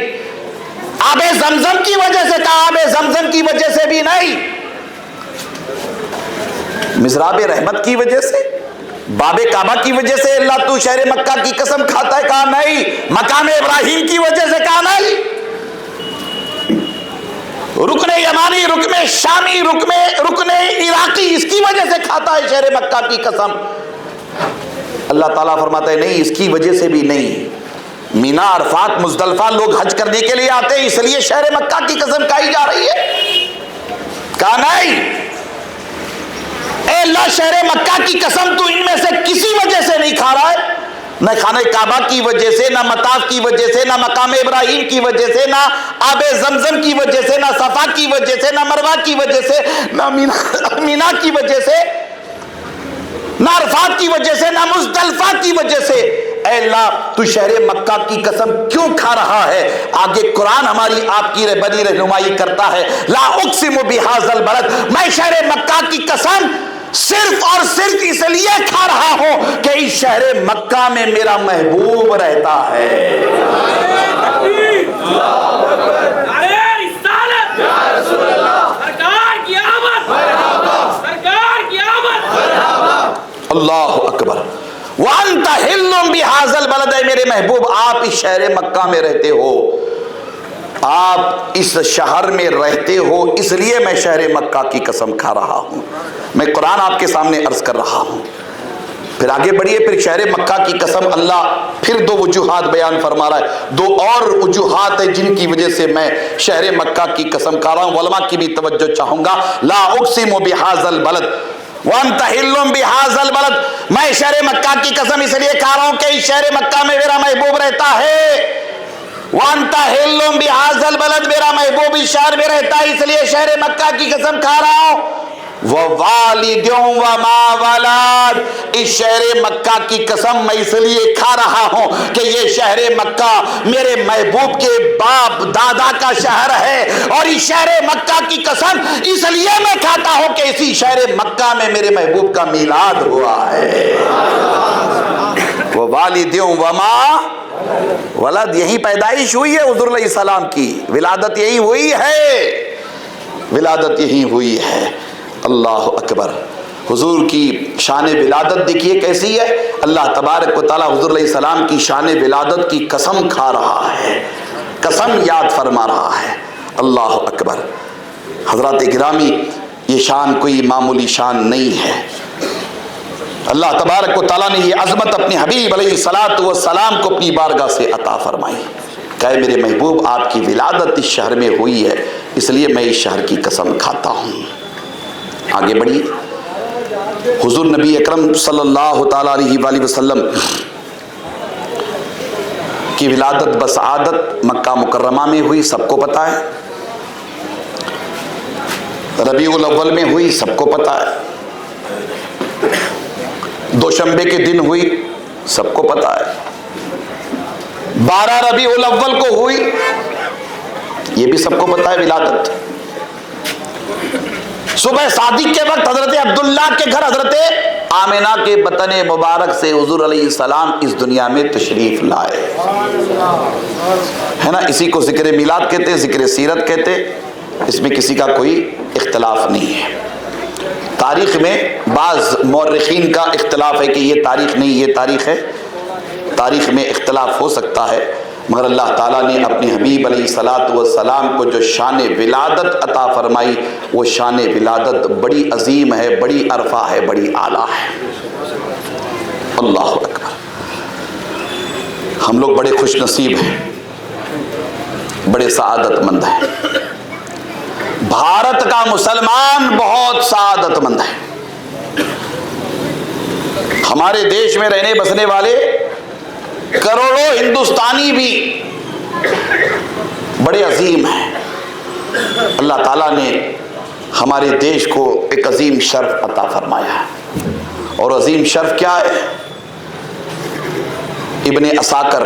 آب زمزم کی وجہ سے؟ کہا آب زمزم کی وجہ سے بھی نہیں۔ مزراب رحمت کی وجہ سے؟ باب کعبہ کی وجہ سے اللہ تو شہر مکہ کی قسم کھاتا ہے؟ کہا نہیں۔ مقام ابراہیم کی وجہ سے؟ کہا نہیں۔ رکن یمانی، رکن شامی، رکن عراقی، اس کی وجہ سے کھاتا ہے شہر مکہ کی قسم؟ اللہ تعالیٰ فرماتا ہے نہیں، اس کی وجہ سے بھی نہیں۔ مینا، عرفات، مزدلفہ لوگ حج کرنے کے لیے آتے ہیں، اس لیے شہر مکہ کی قسم کھائی جا رہی ہے؟ کہا نہیں۔ اے اللہ، شہر مکہ کی قسم تو ان میں سے کسی وجہ سے نہیں کھا رہا ہے، نہ خانہ کعبہ کی وجہ سے، نہ مطاف کی وجہ سے، نہ مقام ابراہیم کی وجہ سے، نہ آب زمزم کی وجہ سے، نہ صفا کی وجہ سے، نہ مروہ کی وجہ سے، نہ مینا کی وجہ سے، نہ عرفات کی وجہ سے، نہ مزدلفہ کی وجہ سے۔ اے اللہ، تو شہر مکہ کی قسم کیوں کھا رہا ہے؟ آگے قرآن ہماری آپ کی رہبری رہنمائی کرتا ہے، لا اقسم بہذا البلد، میں شہر مکہ کی قسم صرف اور صرف اس لیے کھا رہا ہوں کہ اس شہر مکہ میں میرا محبوب رہتا ہے۔ اللہ اکبر۔ وَأَنْتَ حِلٌّ بِهَذَا الْبَلَدِ، اے میرے محبوب آپ اس شہر مکہ میں رہتے ہو، آپ اس شہر میں رہتے ہو، اس لیے میں شہر مکہ کی قسم کھا رہا ہوں۔ میں قرآن آپ کے سامنے عرض کر رہا ہوں۔ پھر آگے بڑھیے، پھر شہر مکہ کی قسم اللہ پھر دو وجوہات بیان فرما رہا ہے، دو اور وجوہات ہیں جن کی وجہ سے میں شہر مکہ کی قسم کھا رہا ہوں۔ علماء کی بھی توجہ چاہوں گا۔ لا اقسم بہذا البلد وانت حل بہذا البلد، میں شہر مکہ کی قسم اس لیے کھا رہا ہوں کہ اس شہر مکہ میں میرا محبوب رہتا ہے۔ وانت حل بہذا البلد، میرا محبوب اس شہر میں رہتا ہے، اس لیے شہر مکہ کی قسم کھا رہا ہوں۔ ووالد وما ولد، اس شہر مکہ کی قسم میں اس لیے کھا رہا ہوں کہ یہ شہر مکہ میرے محبوب کے باپ دادا کا شہر ہے، اور اس شہر مکہ کی قسم اس لیے میں کھاتا ہوں کہ اسی شہر مکہ میں میرے محبوب کا میلاد ہوا ہے۔ ووالد وما ولد، یہی پیدائش ہوئی ہے حضور علیہ السلام کی، ولادت یہی ہوئی ہے، ولادت یہی ہوئی ہے۔ اللہ اکبر۔ حضور کی شان ولادت دیکھیے کیسی ہے، اللہ تبارک و تعالی حضور علیہ السلام کی شان ولادت کی قسم کھا رہا ہے، قسم یاد فرما رہا ہے۔ اللہ اکبر۔ حضرات گرامی، یہ شان کوئی معمولی شان نہیں ہے۔ اللہ تبارک و تعالیٰ نے یہ عظمت اپنے حبیب علیہ الصلاۃ والسلام کو اپنی بارگاہ سے عطا فرمائی کہ اے میرے محبوب آپ کی ولادت اس شہر میں ہوئی ہے، اس لیے میں اس شہر کی قسم کھاتا ہوں۔ آگے بڑھیے، حضور نبی اکرم صلی اللہ تعالیٰ علیہ وآلہ وسلم کی ولادت بسعادت مکہ مکرمہ میں ہوئی، سب کو پتہ ہے۔ ربیع الاول میں ہوئی، سب کو پتہ ہے۔ دوشنبے کے دن ہوئی، سب کو پتہ ہے۔ 12 ربیع الاول کو ہوئی، یہ بھی سب کو پتہ ہے ولادت۔ صبح صادق کے وقت حضرت عبداللہ کے گھر حضرت آمنہ کے بطن مبارک سے حضور علیہ السلام اس دنیا میں تشریف لائے، ہے نا۔ اسی کو ذکر میلاد کہتے، ذکر سیرت کہتے، اس میں کسی کا کوئی اختلاف نہیں ہے۔ تاریخ میں بعض مورخین کا اختلاف ہے کہ یہ تاریخ نہیں یہ تاریخ ہے، تاریخ میں اختلاف ہو سکتا ہے، مگر اللہ تعالیٰ نے اپنے حبیب علیہ الصلاۃ والسلام کو جو شان ولادت عطا فرمائی، وہ شان ولادت بڑی عظیم ہے، بڑی عرفہ ہے، بڑی اعلیٰ ہے۔ اللہ اکبر۔ ہم لوگ بڑے خوش نصیب ہیں، بڑے سعادت مند ہیں۔ بھارت کا مسلمان بہت سعادت مند ہے۔ ہمارے دیش میں رہنے بسنے والے کروڑوں ہندوستانی بھی بڑے عظیم ہیں۔ اللہ تعالیٰ نے ہمارے دیش کو ایک عظیم شرف عطا فرمایا ہے، اور عظیم شرف کیا ہے؟ ابن عساکر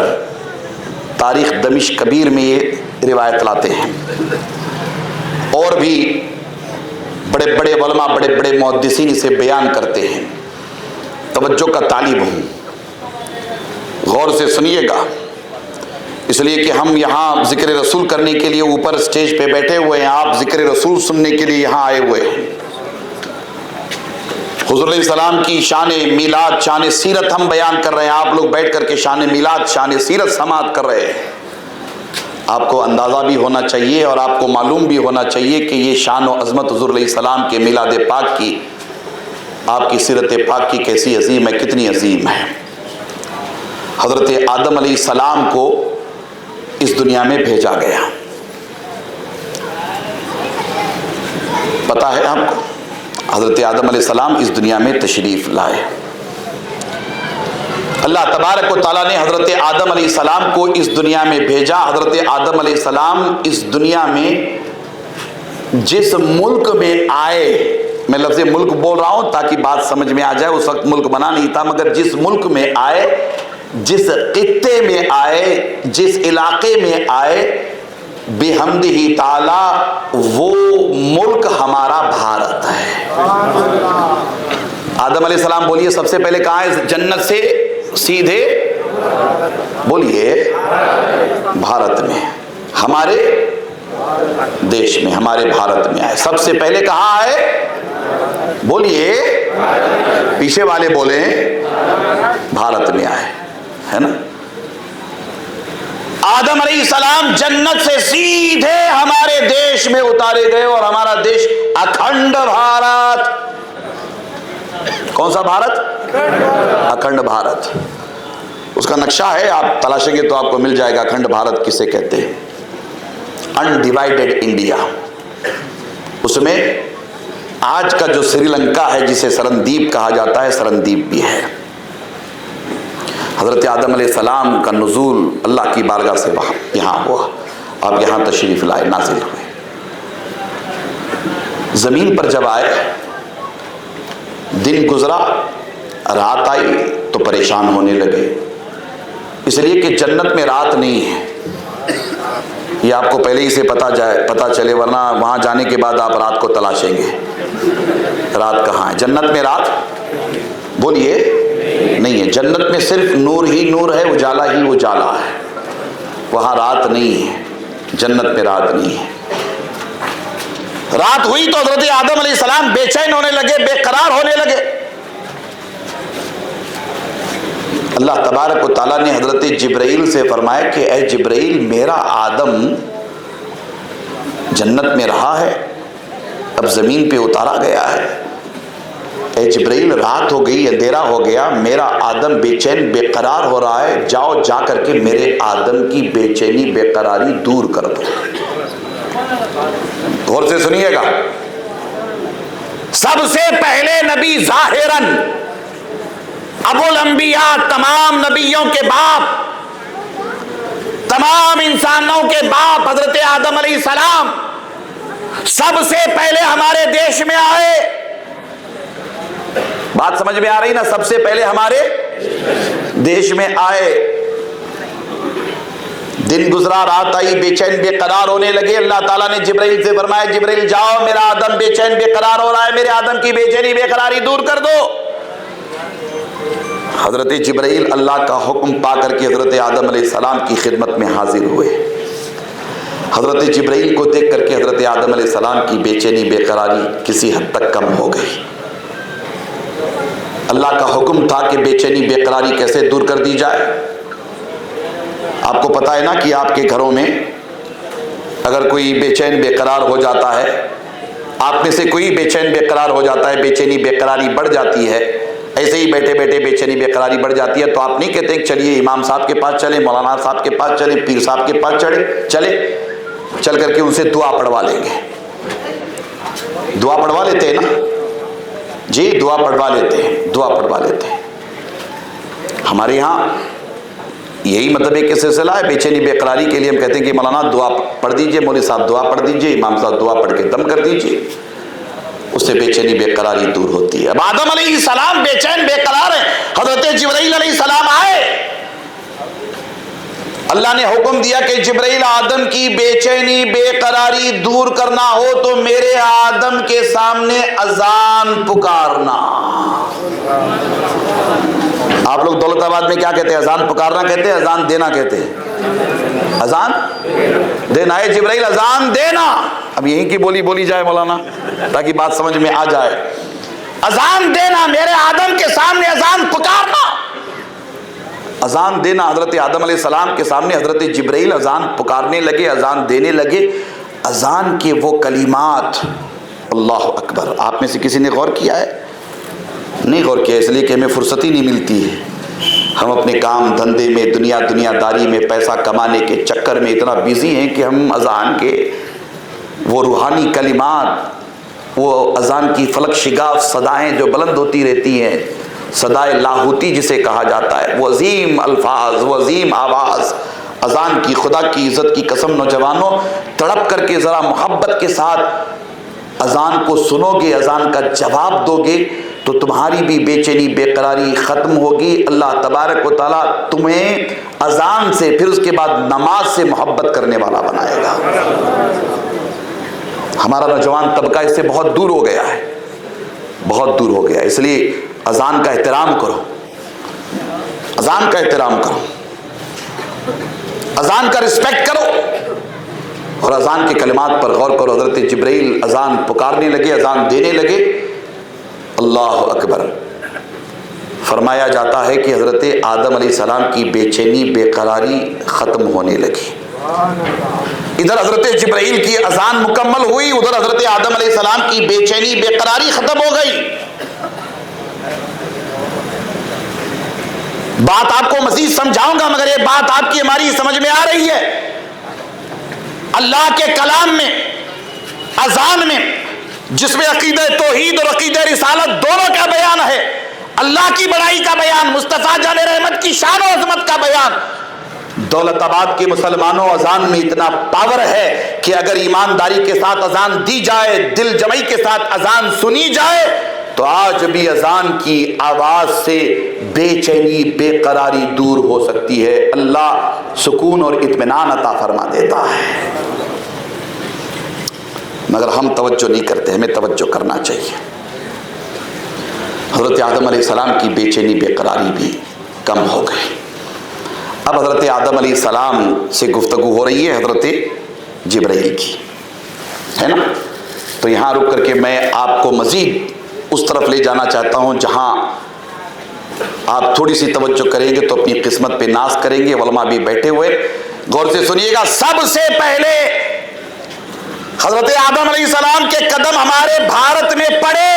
تاریخ دمشق کبیر میں یہ روایت لاتے ہیں، اور بھی بڑے بڑے علماء بڑے بڑے محدثین اسے بیان کرتے ہیں۔ توجہ کا طالب ہوں، غور سے سنیے گا، اس لیے کہ ہم یہاں ذکر رسول کرنے کے لیے اوپر سٹیج پہ بیٹھے ہوئے ہیں، آپ ذکر رسول سننے کے لیے یہاں آئے ہوئے ہیں۔ حضور علیہ السلام کی شان میلاد، شان سیرت ہم بیان کر رہے ہیں، آپ لوگ بیٹھ کر کے شان میلاد، شان سیرت سماعت کر رہے ہیں۔ آپ کو اندازہ بھی ہونا چاہیے اور آپ کو معلوم بھی ہونا چاہیے کہ یہ شان و عظمت حضور علیہ السلام کے میلاد پاک کی، آپ کی سیرت پاک کی کیسی عظیم ہے، کتنی عظیم ہے۔ حضرت آدم علیہ السلام کو اس دنیا میں بھیجا گیا، پتہ ہے آپ کو؟ حضرت آدم علیہ السلام اس دنیا میں تشریف لائے۔ اللہ تبارک و تعالیٰ نے حضرت آدم علیہ السلام کو اس دنیا میں بھیجا۔ حضرت آدم علیہ السلام اس دنیا میں جس ملک میں آئے، میں لفظ ملک بول رہا ہوں تاکہ بات سمجھ میں آ جائے، اس وقت ملک بنا نہیں تھا، مگر جس ملک میں آئے، جس خطے میں آئے، جس علاقے میں آئے، بحمدہ تعالی وہ ملک ہمارا بھارت ہے۔ آدم علیہ السلام بولیے سب سے پہلے کہاں ہے؟ جنت سے سیدھے بولیے بھارت میں۔ ہمارے دیش میں، ہمارے بھارت میں آئے۔ سب سے پہلے کہاں آئے؟ بولیے، پیچھے والے بولیں، بھارت میں آئے، ہے نا؟ آدم علیہ السلام جنت سے سیدھے ہمارے دیش میں اتارے گئے، اور ہمارا دیش اکھنڈ بھارت۔ کون سا بھارت؟ اکھنڈ بھارت۔ اس کا نقشہ ہے، آپ تلاشیں گے تو آپ کو مل جائے گا اکھنڈ بھارت کسے کہتے ہیں۔ انڈیوائیڈڈ انڈیا۔ اس میں آج کا جو سری لنکا ہے جسے سرندیپ کہا جاتا ہے، سرندیپ بھی ہے۔ حضرت آدم علیہ السلام کا نزول اللہ کی بارگاہ سے یہاں ہوا، آپ یہاں تشریف لائے، نازل ہوئے۔ زمین پر جب آئے، دن گزرا، رات آئی تو پریشان ہونے لگے، اس لیے کہ جنت میں رات نہیں ہے۔ یہ آپ کو پہلے ہی سے پتا چلے، ورنہ وہاں جانے کے بعد آپ رات کو تلاشیں گے رات کہاں ہے۔ جنت میں رات بولیے نہیں ہے، جنت میں صرف نور ہی نور ہے، اجالا ہی اجالا ہے، وہاں رات نہیں ہے، جنت میں رات نہیں ہے۔ رات ہوئی تو حضرت آدم علیہ السلام بے چین ہونے لگے، بے قرار ہونے لگے۔ اللہ تبارک و تعالیٰ نے حضرت جبرائیل سے فرمایا کہ اے جبرائیل، میرا آدم جنت میں رہا ہے، اب زمین پہ اتارا گیا ہے۔ اے جبرائیل، رات ہو گئی، اندھیرا ہو گیا، میرا آدم بے چین بے قرار ہو رہا ہے، جاؤ جا کر کے میرے آدم کی بے چینی بے قراری دور کر دو۔ غور سے سنیے گا، سب سے پہلے نبی ظاہراً ابو الانبیاء، تمام نبیوں کے باپ، تمام انسانوں کے باپ حضرت آدم علیہ السلام سب سے پہلے ہمارے دیش میں آئے۔ بات سمجھ میں آ رہی نا؟ سب سے پہلے ہمارے دیش میں آئے۔ دن گزرا، رات آئی، بے چین بے قرار ہونے لگے۔ اللہ تعالیٰ نے جبرائیل سے فرمایا، جبرائیل جاؤ، میرا آدم بے چین بے قرار ہو رہا ہے، میرے آدم کی بے چینی بے قراری دور کر دو۔ حضرت جبرائیل اللہ کا حکم پا کر کے حضرت آدم علیہ السلام کی خدمت میں حاضر ہوئے۔ حضرت جبرائیل کو دیکھ کر کے حضرت آدم علیہ السلام کی بے چینی بے قراری کسی حد تک کم ہو گئی۔ اللہ کا حکم تھا کہ بے چینی بے قراری کیسے دور کر دی جائے۔ آپ کو پتا ہے نا کہ آپ کے گھروں میں اگر کوئی بے چین بے قرار ہو جاتا ہے، آپ میں سے کوئی بے چین بے قرار ہو جاتا ہے، بے چینی بے قراری بڑھ جاتی ہے، ایسے ہی بیٹھے بیٹھے بے چینی بے قراری بڑھ جاتی ہے، تو آپ نہیں کہتے کہ چلیے امام صاحب کے پاس چلیں، مولانا صاحب کے پاس چلیں، پیر صاحب کے پاس چل کر کے ان سے دعا پڑھوا لیں گے۔ دعا پڑھوا لیتے ہیں نا جی، دعا پڑھوا لیتے ہیں۔ ہمارے یہاں یہی مطلب ایک سلسلہ ہے بے چینی بے قراری کے لیے، ہم کہتے ہیں کہ مولانا دعا پڑھ دیجئے، مولوی صاحب دعا پڑھ دیجئے، امام صاحب دعا پڑھ کے دم کر دیجئے، اس سے بے چینی بے قراری دور ہوتی ہے۔ اب آدم علیہ السلام بے چین بے قرار ہیں، حضرت جبرائیل علیہ السلام آئے، اللہ نے حکم دیا کہ جبرائیل، آدم کی بے چینی بے قراری دور کرنا ہو تو میرے آدم کے سامنے اذان پکارنا۔ آپ لوگ دولت آباد میں کیا کہتے ہیں؟ اذان پکارنا کہتے ہیں، اذان دینا کہتے ہیں؟ اذان دینا ہے جبرائیل، اذان دینا۔ اب یہیں کی بولی جائے مولانا، تاکہ بات سمجھ میں آ جائے۔ اذان دینا، میرے آدم کے سامنے اذان پکارنا، اذان دینا۔ حضرت آدم علیہ السلام کے سامنے حضرت جبرائیل اذان پکارنے لگے، اذان دینے لگے۔ اذان کے وہ کلمات، اللہ اکبر، آپ میں سے کسی نے غور کیا ہے؟ نہیں غور کیا، اس لیے کہ ہمیں فرصت ہی نہیں ملتی ہے۔ ہم اپنے کام دھندے میں، دنیا داری میں، پیسہ کمانے کے چکر میں اتنا بیزی ہیں کہ ہم اذان کے وہ روحانی کلمات، وہ اذان کی فلک شگاف صدائیں جو بلند ہوتی رہتی ہیں، صدائے لاہوتی جسے کہا جاتا ہے، وہ عظیم الفاظ، وہ عظیم آواز، اذان کی، خدا کی عزت کی قسم نوجوانوں، تڑپ کر کے ذرا محبت کے ساتھ اذان کو سنو گے، اذان کا جواب دو گے تو تمہاری بھی بے چینی بے قراری ختم ہوگی۔ اللہ تبارک و تعالیٰ تمہیں اذان سے، پھر اس کے بعد نماز سے محبت کرنے والا بنائے گا۔ ہمارا نوجوان طبقہ اس سے بہت دور ہو گیا ہے، بہت دور ہو گیا، اس لیے اذان کا احترام کرو، اذان کا احترام کرو، اذان کا رسپیکٹ کرو۔ اور اذان کے کلمات پر غور کرو. حضرت جبرائیل اذان پکارنے لگے, اذان دینے لگے. اللہ اکبر. فرمایا جاتا ہے کہ حضرت آدم علیہ السلام کی بے چینی بے قراری ختم ہونے لگی. ادھر حضرت جبرائیل کی اذان مکمل ہوئی, ادھر حضرت آدم علیہ السلام کی بے چینی بے قراری ختم ہو گئی. بات آپ کو مزید سمجھاؤں گا مگر یہ بات آپ کی ہماری سمجھ میں آ رہی ہے. اللہ کے کلام میں اذان میں جس میں عقیدہ توحید اور عقیدہ رسالت دونوں کا بیان ہے, اللہ کی بڑائی کا بیان, مصطفیٰ جان رحمت کی شان و عظمت کا بیان. دولت آباد کے مسلمانوں, اذان میں اتنا پاور ہے کہ اگر ایمانداری کے ساتھ اذان دی جائے, دل جمعی کے ساتھ اذان سنی جائے تو آج بھی اذان کی آواز سے بے چینی بے قراری دور ہو سکتی ہے. اللہ سکون اور اطمینان عطا فرما دیتا ہے. مگر ہم توجہ نہیں کرتے, ہمیں توجہ کرنا چاہیے. حضرت آدم علیہ السلام کی بے چینی بے قراری بھی کم ہو گئی. اب حضرت آدم علیہ السلام سے گفتگو ہو رہی ہے حضرت جبرائیل کی, ہے نا. تو یہاں رک کر کے میں آپ کو مزید اس طرف لے جانا چاہتا ہوں جہاں آپ تھوڑی سی توجہ کریں گے تو اپنی قسمت پہ ناز کریں گے. علماء بھی بیٹھے ہوئے, غور سے سنیے گا. سب سے پہلے حضرت آدم علیہ السلام کے قدم ہمارے بھارت میں پڑے,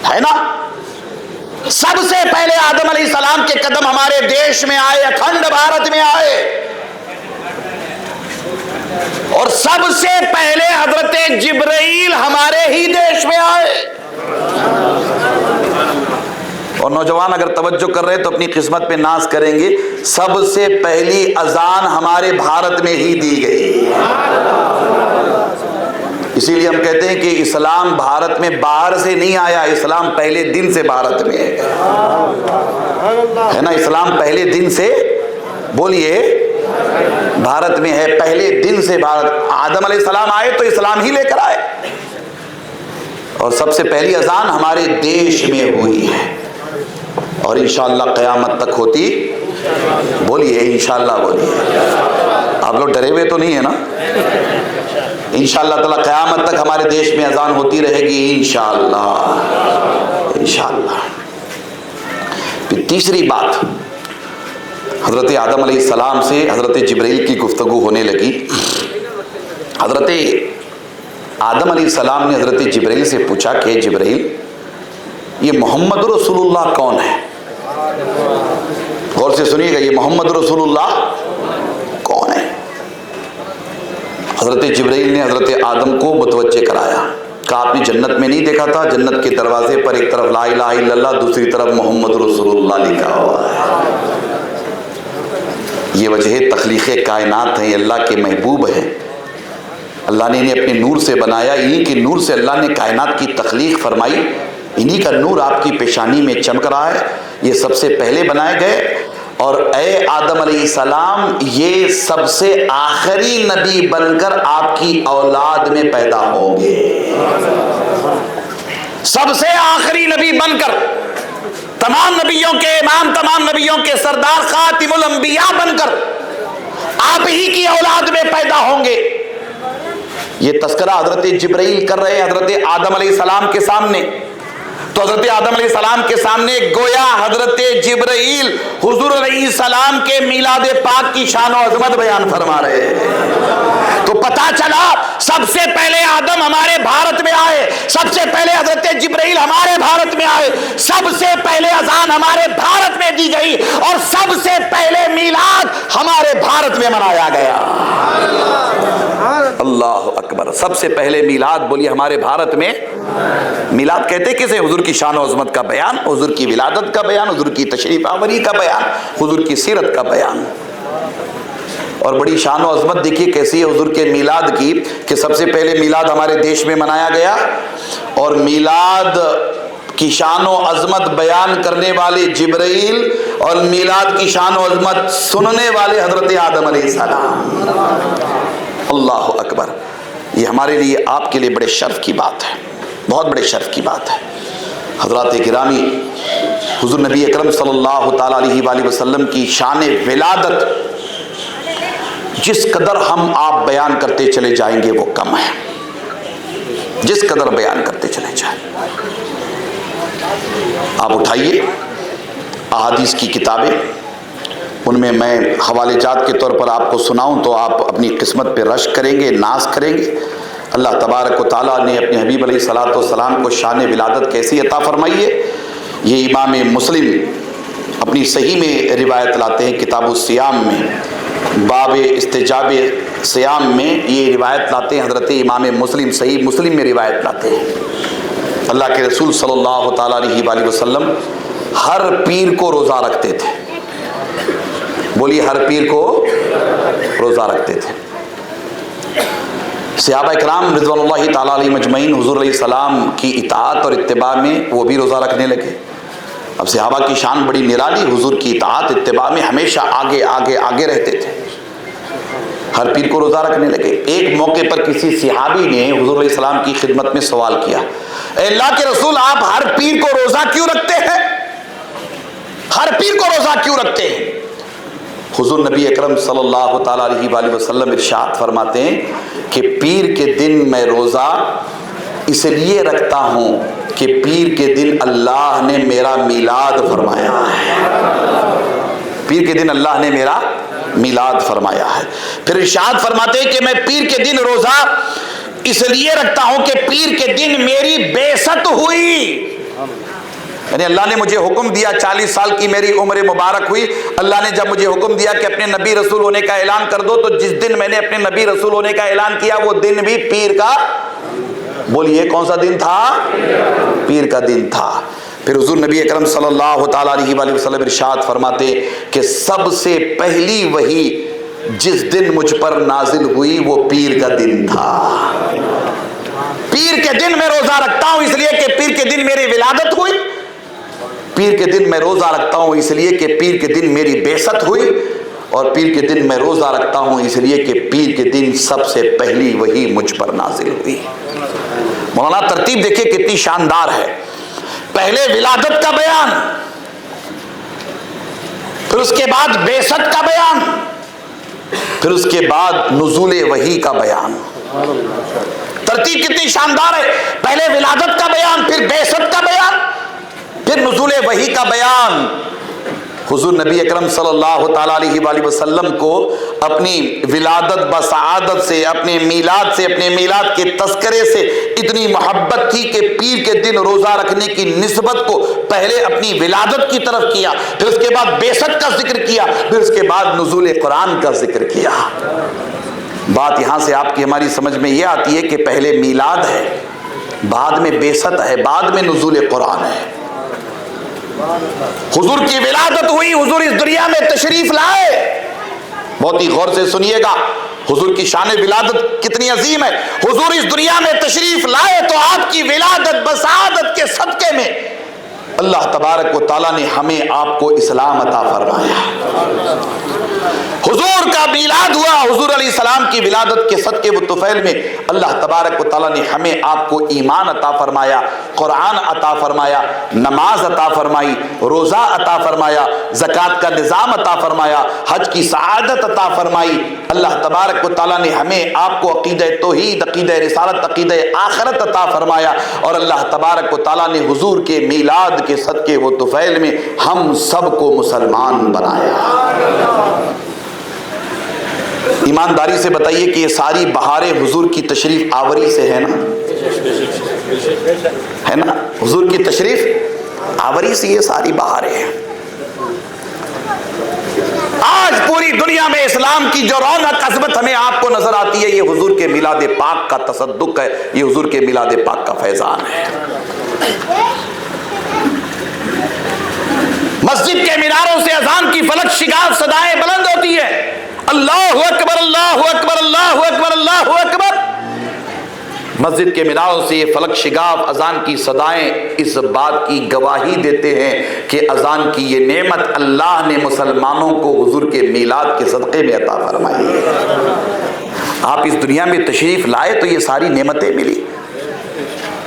ہے نا. سب سے پہلے آدم علیہ السلام کے قدم ہمارے دیش میں آئے, اکھنڈ بھارت میں آئے. اور سب سے پہلے حضرت جبرائیل ہمارے ہی دیش میں آئے. اور نوجوان اگر توجہ کر رہے تو اپنی قسمت پہ ناز کریں گے. سب سے پہلی اذان ہمارے بھارت میں ہی دی گئی. اسی لیے ہم کہتے ہیں کہ اسلام بھارت میں باہر سے نہیں آیا, اسلام پہلے دن سے بھارت میں ہے نا. اسلام پہلے دن سے, بولیے, بھارت میں ہے. پہلے دن سے بھارت. آدم علیہ السلام آئے تو اسلام ہی لے کر آئے. اور سب سے پہلی اذان ہمارے دیش میں ہوئی ہے اور انشاءاللہ قیامت تک ہوتی. بولیے انشاءاللہ, بولیے. آپ لوگ ڈرے ہوئے تو نہیں ہے نا. انشاءاللہ تعالی قیامت تک ہمارے دیش میں اذان ہوتی رہے گی انشاءاللہ, انشاءاللہ. پھر تیسری بات, حضرت آدم علیہ السلام سے حضرت جبرائیل کی گفتگو ہونے لگی. حضرت آدم علیہ السلام نے حضرت جبرائیل سے پوچھا کہ جبرائیل, یہ محمد رسول اللہ کون ہے؟ غور سے سنیے گا, یہ محمد رسول اللہ کون ہے؟ حضرت جبرائیل نے حضرت آدم کو متوجہ کرایا. کہا آپ نے جنت میں نہیں دیکھا تھا, جنت کے دروازے پر ایک طرف لا الہ الا اللہ, دوسری طرف محمد رسول اللہ لکھا ہوا ہے. یہ وجہ تخلیق کائنات ہے, اللہ کے محبوب ہیں. اللہ نے انہیں اپنے نور سے بنایا, انہی کے نور سے اللہ نے کائنات کی تخلیق فرمائی. انہی کا نور آپ کی پیشانی میں چمک رہا ہے. یہ سب سے پہلے بنائے گئے. اور اے آدم علیہ السلام, یہ سب سے آخری نبی بن کر آپ کی اولاد میں پیدا ہوں گے. سب سے آخری نبی بن کر, تمام نبیوں کے امام, تمام نبیوں کے سردار, خاتم الانبیاء بن کر آپ ہی کی اولاد میں پیدا ہوں گے. یہ تذکرہ حضرت جبرائیل کر رہے ہیں حضرت آدم علیہ السلام کے سامنے. تو حضرت آدم علیہ السلام کے سامنے گویا حضرت جبرائیل حضور علیہ السلام کے میلاد پاک کی شان و عظمت بیان فرما رہے ہیں. تو پتا چلا سب سے پہلے آدم ہمارے بھارت میں آئے, سب سے پہلے حضرت جبرائیل ہمارے بھارت میں آئے, سب سے پہلے اذان ہمارے بھارت میں دی گئی, اور سب سے پہلے میلاد ہمارے بھارت میں منایا گیا. اللہ اکبر. سب سے پہلے میلاد, بولیے, ہمارے بھارت میں. میلاد کہتے کسے؟ حضور کی شان و عظمت کا بیان, حضور کی ولادت کا بیان, حضور کی تشریف آوری کا بیان, حضور کی سیرت کا بیان. اور بڑی شان و عظمت دیکھیے کیسی ہے حضور کے میلاد کی, کہ سب سے پہلے میلاد ہمارے دیش میں منایا گیا, اور میلاد کی شان و عظمت بیان کرنے والے جبرائیل, اور میلاد کی شان و عظمت سننے والے حضرت آدم علیہ السلام. اللہ اکبر. یہ ہمارے لیے, آپ کے لیے بڑے شرف کی بات ہے, بہت بڑے شرف کی بات ہے. حضرات گرامی, حضور نبی اکرم صلی اللہ تعالی علیہ وآلہ وسلم کی شان ولادت جس قدر ہم آپ بیان کرتے چلے جائیں گے وہ کم ہے، جس قدر بیان کرتے چلے جائیں۔ آپ اٹھائیے احادیث کی کتابیں، ان میں حوالے جات کے طور پر آپ کو سناؤں تو آپ اپنی قسمت پہ رشک کریں گے، ناز کریں گے۔ اللہ تبارک و تعالیٰ نے اپنے حبیب علیہ الصلوۃ والسلام کو شان ولادت کیسی عطا فرمائی ہے، یہ امام مسلم اپنی صحیح میں روایت لاتے ہیں، کتاب الصیام میں باب استجاب صیام میں یہ روایت لاتے ہیں، حضرت امام مسلم صحیح مسلم میں روایت لاتے ہیں۔ اللہ کے رسول صلی اللہ تعالیٰ علیہ وآلہ وسلم ہر پیر کو روزہ رکھتے تھے، بولیے ہر پیر کو روزہ رکھتے تھے۔ صحابہ کرام رضوان اللہ تعالیٰ علیہ مجمعین حضور علیہ السلام کی اطاعت اور اتباع میں وہ بھی روزہ رکھنے لگے۔ اب صحابہ کی شان بڑی نرالی، حضور کی اطاعت اتباع میں ہمیشہ آگے آگے آگے رہتے تھے، ہر پیر کو روزہ رکھنے لگے۔ ایک موقع پر کسی صحابی نے حضور علیہ السلام کی خدمت میں سوال کیا، اے اللہ کے رسول آپ ہر پیر کو روزہ کیوں رکھتے ہیں؟ ہر پیر کو روزہ کیوں رکھتے ہیں؟ حضور نبی اکرم صلی اللہ تعالیٰ علیہ وآلہ وسلم ارشاد فرماتے ہیں کہ پیر کے دن میں روزہ اس لیے رکھتا ہوں کہ پیر کے دن اللہ نے میرا میلاد فرمایا ہے، پیر کے دن اللہ نے میرا میلاد فرمایا ہے۔ پھر ارشاد فرماتے ہیں کہ میں پیر کے دن روزہ اس لیے رکھتا ہوں کہ پیر کے دن میری بعثت ہوئی، یعنی اللہ نے مجھے حکم دیا، 40 سال کی میری عمر مبارک ہوئی، اللہ نے جب مجھے حکم دیا کہ اپنے نبی رسول ہونے کا اعلان کر دو، تو جس دن میں نے اپنے نبی رسول ہونے کا اعلان کیا وہ دن بھی پیر کا، بولیے کون سا دن تھا؟ پیر کا دن تھا۔ پھر حضور نبی اکرم صلی اللہ تعالیٰ علیہ وآلہ وسلم ارشاد فرماتے کہ سب سے پہلی وحی جس دن مجھ پر نازل ہوئی وہ پیر کا دن تھا۔ پیر کے دن میں روزہ رکھتا ہوں اس لیے کہ پیر کے دن میری ولادت ہوئی، پیر کے دن میں روزہ رکھتا ہوں اس لیے کہ پیر کے دن میری بعثت ہوئی، اور پیر کے دن میں روزہ رکھتا ہوں اس لیے کہ پیر کے دن سب سے پہلی وحی مجھ پر نازل ہوئی۔ مولانا ترتیب دیکھیں کتنی شاندار ہے، پہلے ولادت کا بیان، پھر اس کے بعد بعثت کا بیان، پھر اس کے بعد نزول وحی کا بیان۔ ترتیب کتنی شاندار ہے، پہلے ولادت کا بیان، پھر بعثت کا بیان، پھر نزول وحی کا بیان۔ حضور نبی اکرم صلی اللہ تعالیٰ علیہ وآلہ وسلم کو اپنی ولادت بسعادت سے، اپنے میلاد سے، اپنے میلاد کے تذکرے سے اتنی محبت تھی کہ پیر کے دن روزہ رکھنے کی نسبت کو پہلے اپنی ولادت کی طرف کیا، پھر اس کے بعد بعثت کا ذکر کیا، پھر اس کے بعد نزول قرآن کا ذکر کیا۔ بات یہاں سے آپ کی ہماری سمجھ میں یہ آتی ہے کہ پہلے میلاد ہے، بعد میں بعثت ہے، بعد میں نزول قرآن ہے۔ حضور کی ولادت ہوئی، حضور اس دنیا میں تشریف لائے، بہت ہی غور سے سنیے گا، حضور کی شان ولادت کتنی عظیم ہے۔ حضور اس دنیا میں تشریف لائے تو آپ کی ولادت بسعادت کے صدقے میں اللہ تبارک و تعالیٰ نے ہمیں آپ کو اسلام عطا فرمایا۔ حضور کا میلاد ہوا، حضور علیہ السلام کی ولادت کے صدقے و طفیل میں اللہ تبارک و تعالیٰ نے ہمیں آپ کو ایمان عطا فرمایا، قرآن عطا فرمایا، نماز عطا فرمائی، روزہ عطا فرمایا، زکوٰۃ کا نظام عطا فرمایا، حج کی سعادت عطا فرمائی۔ اللہ تبارک و تعالیٰ نے ہمیں آپ کو عقیدہ توحید، عقیدہ رسالت، عقیدہ آخرت عطا فرمایا، اور اللہ تبارک و تعالیٰ نے حضور کے میلاد کے صدقے و طفیل میں ہم سب کو مسلمان بنایا۔ ایمانداری سے بتائیے کہ یہ ساری بہاریں حضور کی تشریف آوری سے ہے نا؟ ہے نا؟ حضور کی تشریف آوری سے یہ ساری بہاریں ہیں۔ آج پوری دنیا میں اسلام کی جو رونق عظمت ہمیں آپ کو نظر آتی ہے، یہ حضور کے میلاد پاک کا تصدق ہے، یہ حضور کے میلاد پاک کا فیضان ہے۔ مسجد کے میناروں سے اذان کی فلک شگاف صدائیں بلند ہوتی ہے، اللہ اکبر اللہ اکبر اللہ اکبر اللہ اکبر۔ مسجد کے میناروں سے یہ فلک شگاف اذان کی صدائیں اس بات کی گواہی دیتے ہیں کہ اذان کی یہ نعمت اللہ نے مسلمانوں کو حضور کے میلاد کے صدقے میں عطا فرمائی ہے۔ آپ اس دنیا میں تشریف لائے تو یہ ساری نعمتیں ملی۔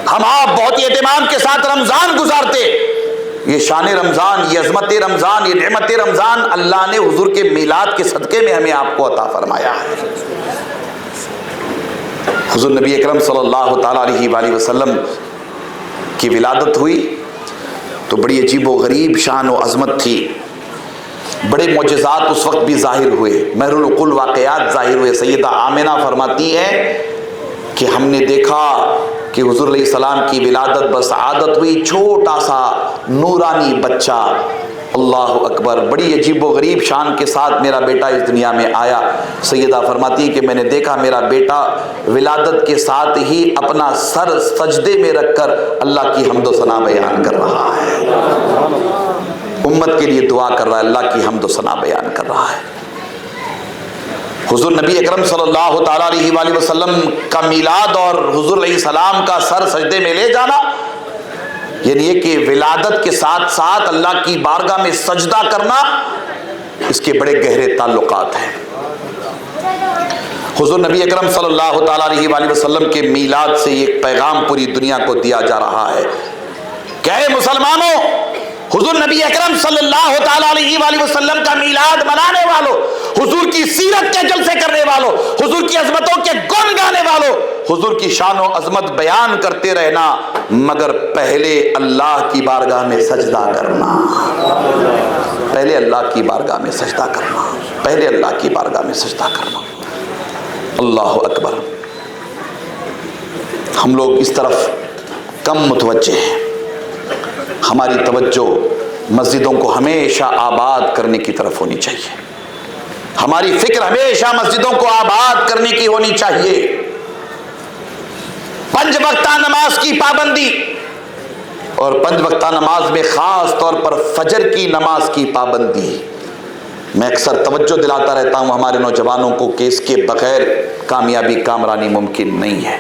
ہم آپ بہت ہی اہتمام کے ساتھ رمضان گزارتے، یہ شان رمضان، یہ عظمت رمضان، یہ نعمت رمضان اللہ نے حضور کے میلاد کے صدقے میں ہمیں آپ کو عطا فرمایا ہے۔ حضور نبی اکرم صلی اللہ تعالیٰ علیہ وآلہ وسلم کی ولادت ہوئی تو بڑی عجیب و غریب شان و عظمت تھی، بڑے معجزات اس وقت بھی ظاہر ہوئے، مہر العقول واقعات ظاہر ہوئے۔ سیدہ آمنہ فرماتی ہے کہ ہم نے دیکھا کہ حضور علیہ السلام کی ولادت بسعادت ہوئی، چھوٹا سا نورانی بچہ، اللہ اکبر، بڑی عجیب و غریب شان کے ساتھ میرا بیٹا اس دنیا میں آیا۔ سیدہ فرماتی ہے کہ میں نے دیکھا میرا بیٹا ولادت کے ساتھ ہی اپنا سر سجدے میں رکھ کر اللہ کی حمد و ثنا بیان کر رہا ہے، امت کے لیے دعا کر رہا ہے، اللہ کی حمد و ثنا بیان کر رہا ہے۔ حضور نبی اکرم صلی اللہ تعالیٰ علیہ وآلہ وسلم کا میلاد اور حضور علیہ السلام کا سر سجدے میں لے جانا، یعنی یہ کہ ولادت کے ساتھ ساتھ اللہ کی بارگاہ میں سجدہ کرنا، اس کے بڑے گہرے تعلقات ہیں۔ حضور نبی اکرم صلی اللہ تعالیٰ علیہ وآلہ وسلم کے میلاد سے ایک پیغام پوری دنیا کو دیا جا رہا ہے کہ اے مسلمانوں، حضور نبی اکرم صلی اللہ تعالیٰ علیہ وآلہ وسلم کا میلاد منانے والوں، حضور کی سیرت کے جلسے کرنے والوں، حضور کی عظمتوں کے گن گانے والوں، حضور کی شان و عظمت بیان کرتے رہنا، مگر پہلے اللہ کی بارگاہ میں سجدہ کرنا، پہلے اللہ کی بارگاہ میں سجدہ کرنا، پہلے اللہ کی بارگاہ میں سجدہ کرنا۔ اللہ اکبر۔ ہم لوگ اس طرف کم متوجہ ہیں، ہماری توجہ مسجدوں کو ہمیشہ آباد کرنے کی طرف ہونی چاہیے، ہماری فکر ہمیشہ مسجدوں کو آباد کرنے کی ہونی چاہیے۔ 5 وقتہ نماز کی پابندی، اور 5 وقتہ نماز میں خاص طور پر فجر کی نماز کی پابندی، میں اکثر توجہ دلاتا رہتا ہوں ہمارے نوجوانوں کو کہ اس کے بغیر کامیابی کامرانی ممکن نہیں ہے۔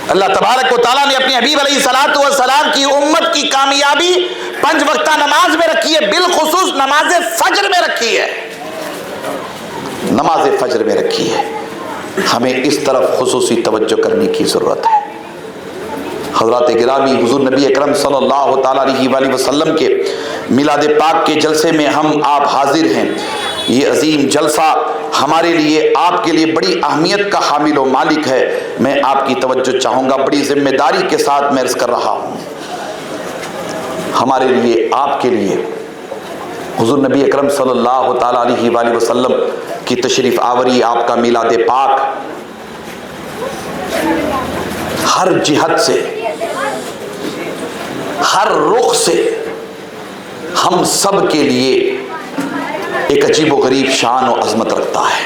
اللہ تبارک و تعالیٰ نے اپنے حبیب علیہ الصلوۃ والسلام کی امت کی کامیابی 5 وقتہ نماز میں رکھی ہے، بالخصوص نماز فجر میں رکھی ہے، نماز فجر میں رکھی ہے۔ ہمیں اس طرف خصوصی توجہ کرنے کی ضرورت ہے۔ حضرات گرامی، حضور نبی اکرم صلی اللہ تعالیٰ علیہ وآلہ وسلم کے میلاد پاک کے جلسے میں ہم آپ حاضر ہیں۔ یہ عظیم جلسہ ہمارے لیے، آپ کے لیے بڑی اہمیت کا حامل و مالک ہے۔ میں آپ کی توجہ چاہوں گا، بڑی ذمہ داری کے ساتھ میں عرض کر رہا ہوں، ہمارے لیے، آپ کے لیے حضور نبی اکرم صلی اللہ تعالیٰ علیہ وآلہ وسلم کی تشریف آوری، آپ کا میلاد پاک ہر جہت سے، ہر رخ سے ہم سب کے لیے ایک عجیب و غریب شان و عظمت رکھتا ہے۔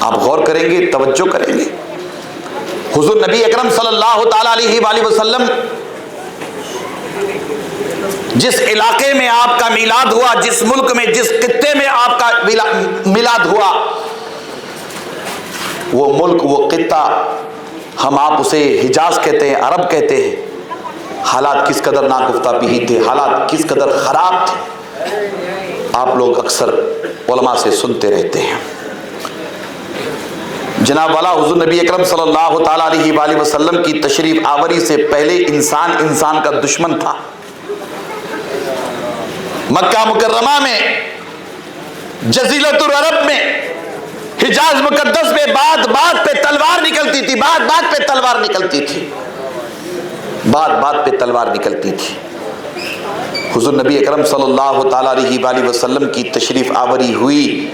آپ غور کریں گے، توجہ کریں گے، حضور نبی اکرم صلی اللہ تعالیٰ علیہ وآلہ وسلم جس علاقے میں آپ کا میلاد ہوا، جس ملک میں، جس خطے میں آپ کا میلاد ہوا، وہ ملک، وہ خطہ، ہم آپ اسے حجاز کہتے ہیں، عرب کہتے ہیں۔ حالات کس قدر ناگفتہ بھی تھے، حالات کس قدر خراب تھے، آپ لوگ اکثر علماء سے سنتے رہتے ہیں۔ جناب والا حضور نبی اکرم صلی اللہ تعالیٰ علیہ وآلہ وسلم کی تشریف آوری سے پہلے انسان کا دشمن تھا۔ مکہ مکرمہ میں، جزیرۃ العرب میں، حجاز مقدس میں بات بات پہ تلوار نکلتی تھی، بات بات پہ تلوار نکلتی تھی، بات بات پہ تلوار نکلتی تھی۔ حضور نبی اکرم صلی اللہ تعالیٰ علیہ وآلہ وسلم کی تشریف آوری ہوئی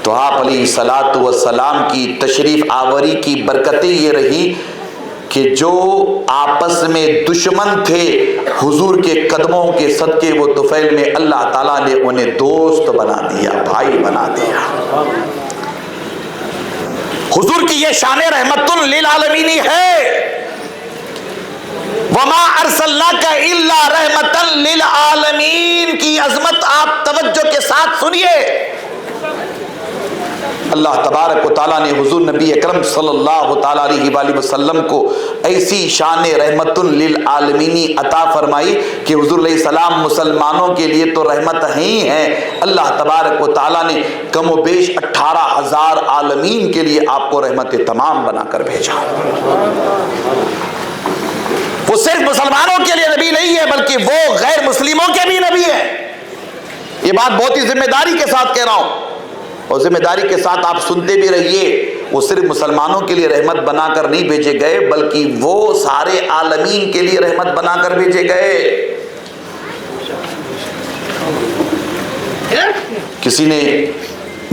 تو آپ علیہ الصلوۃ والسلام کی تشریف آوری کی برکتیں یہ رہی کہ جو آپس میں دشمن تھے، حضور کے قدموں کے صدقے وہ طفیل میں اللہ تعالیٰ نے انہیں دوست بنا دیا، بھائی بنا دیا۔ حضور کی یہ شان رحمت للعالمین ہے۔ وما ارسلناک الا رحمتا للعالمین کی عظمت آپ توجہ کے ساتھ سنیے۔ اللہ تبارک و تعالیٰ نے حضور نبی اکرم صلی اللہ تعالیٰ علیہ وآلہ وسلم کو ایسی شان رحمت للعالمین عطا فرمائی کہ حضور علیہ السلام مسلمانوں کے لیے تو رحمت ہی ہیں، اللہ تبارک و تعالیٰ نے کم و بیش 18,000 عالمین کے لیے آپ کو رحمت تمام بنا کر بھیجا۔ وہ وہ صرف مسلمانوں کے لیے نبی نہیں ہے بلکہ وہ غیر مسلموں کے بھی نبی ہے. یہ بات بہت ہی ذمہ داری کے ساتھ کہہ رہا ہوں، اور ذمہ داری کے ساتھ آپ سنتے بھی رہیے. وہ صرف مسلمانوں کے لیے رحمت بنا کر نہیں بھیجے گئے بلکہ وہ سارے عالمین کے لیے رحمت بنا کر بھیجے گئے. کسی نے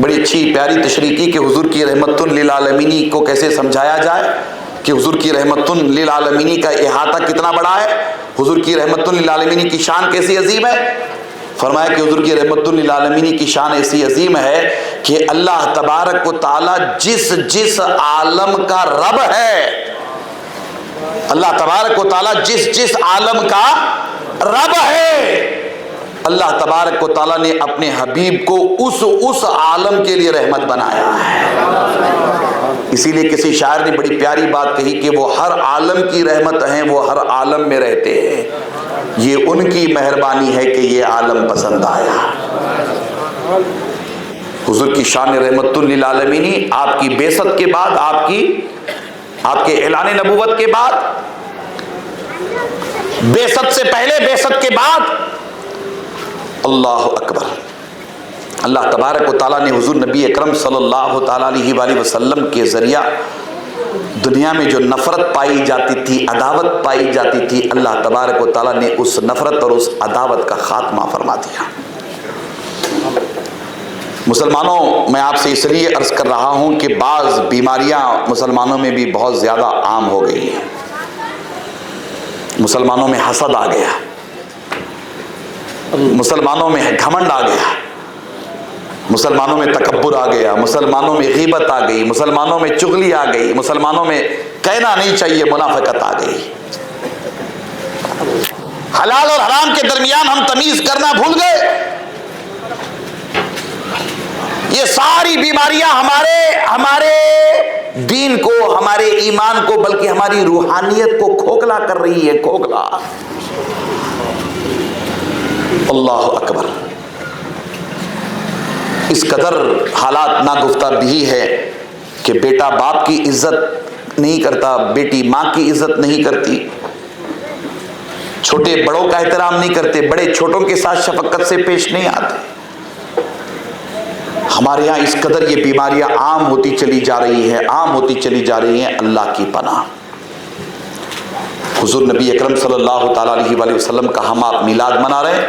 بڑی اچھی پیاری تشریح کی کہ حضور کی رحمت للعالمین کو کیسے سمجھایا جائے، کہ حضور کی رحمت للعالمین کا احاطہ کتنا بڑا ہے، حضور کی رحمت للعالمین کی شان کیسی عظیم ہے. فرمایا کہ حضور کی رحمت للعالمین کی شان ایسی عظیم ہے کہ اللہ تبارک و تعالی جس عالم کا رب ہے، اللہ تبارک و تعالی جس عالم کا رب ہے، اللہ تبارک و تعالیٰ نے اپنے حبیب کو اس عالم کے لیے رحمت بنایا ہے. اسی لیے کسی شاعر نے بڑی پیاری بات کہی کہ وہ ہر عالم کی رحمت ہیں، وہ ہر عالم میں رہتے ہیں، یہ ان کی مہربانی ہے کہ یہ عالم پسند آیا. حضور کی شان رحمت للعالمین آپ کی بعثت کے بعد، آپ کے اعلان نبوت کے بعد، بعثت سے پہلے، بعثت کے بعد، اللہ اکبر، اللہ تبارک و تعالیٰ نے حضور نبی اکرم صلی اللہ تعالیٰ علیہ وآلہ وسلم کے ذریعہ دنیا میں جو نفرت پائی جاتی تھی، عداوت پائی جاتی تھی، اللہ تبارک و تعالیٰ نے اس نفرت اور اس عداوت کا خاتمہ فرما دیا. مسلمانوں، میں آپ سے اس لیے عرض کر رہا ہوں کہ بعض بیماریاں مسلمانوں میں بھی بہت زیادہ عام ہو گئی ہیں. مسلمانوں میں حسد آ گیا، مسلمانوں میں گھمنڈ آ گیا، مسلمانوں میں تکبر آ گیا، مسلمانوں میں غیبت آ گئی، مسلمانوں میں چغلی آ گئی، مسلمانوں میں کہنا نہیں چاہیے منافقت آ گئی. حلال اور حرام کے درمیان ہم تمیز کرنا بھول گئے. یہ ساری بیماریاں ہمارے دین کو، ہمارے ایمان کو، بلکہ ہماری روحانیت کو کھوکھلا کر رہی ہے، کھوکھلا. اللہ اکبر. اس قدر حالات ناگفتہ بھی ہے کہ بیٹا باپ کی عزت نہیں کرتا، بیٹی ماں کی عزت نہیں کرتی، چھوٹے بڑوں کا احترام نہیں کرتے، بڑے چھوٹوں کے ساتھ شفقت سے پیش نہیں آتے. ہمارے ہاں اس قدر یہ بیماریاں عام ہوتی چلی جا رہی ہیں، عام ہوتی چلی جا رہی ہیں. اللہ کی پناہ. حضور نبی اکرم صلی اللہ تعالیٰ علیہ وآلہ وسلم کا ہم آپ میلاد منا رہے ہیں.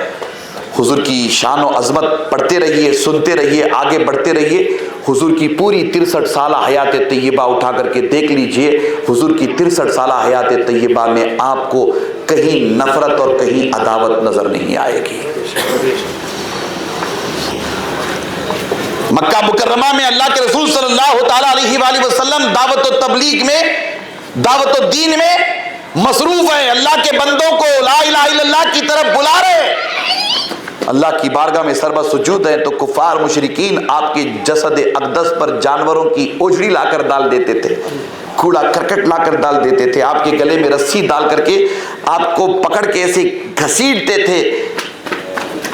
حضور کی شان و عظمت پڑھتے رہیے، سنتے رہیے، آگے بڑھتے رہیے. حضور کی پوری 63 سالہ حیات طیبہ اٹھا کر کے دیکھ لیجئے. حضور کی 63 سالہ حیات طیبہ میں آپ کو کہیں نفرت اور کہیں عداوت نظر نہیں آئے گی. مکہ مکرمہ میں اللہ کے رسول صلی اللہ تعالیٰ علیہ وآلہ وسلم دعوت و تبلیغ میں، دعوت و دین میں مصروف ہیں. اللہ کے بندوں کو لا الہ الا اللہ کی طرف بلا رہے. اللہ کی بارگاہ میں سربہ سجود ہیں تو کفار مشرکین آپ کے جسد اقدس پر جانوروں کی اوجڑی لا کر ڈال دیتے تھے، کوڑا کرکٹ لا کر ڈال دیتے تھے، آپ کے گلے میں رسی ڈال کر کے آپ کو پکڑ کے ایسے گھسیٹتے تھے.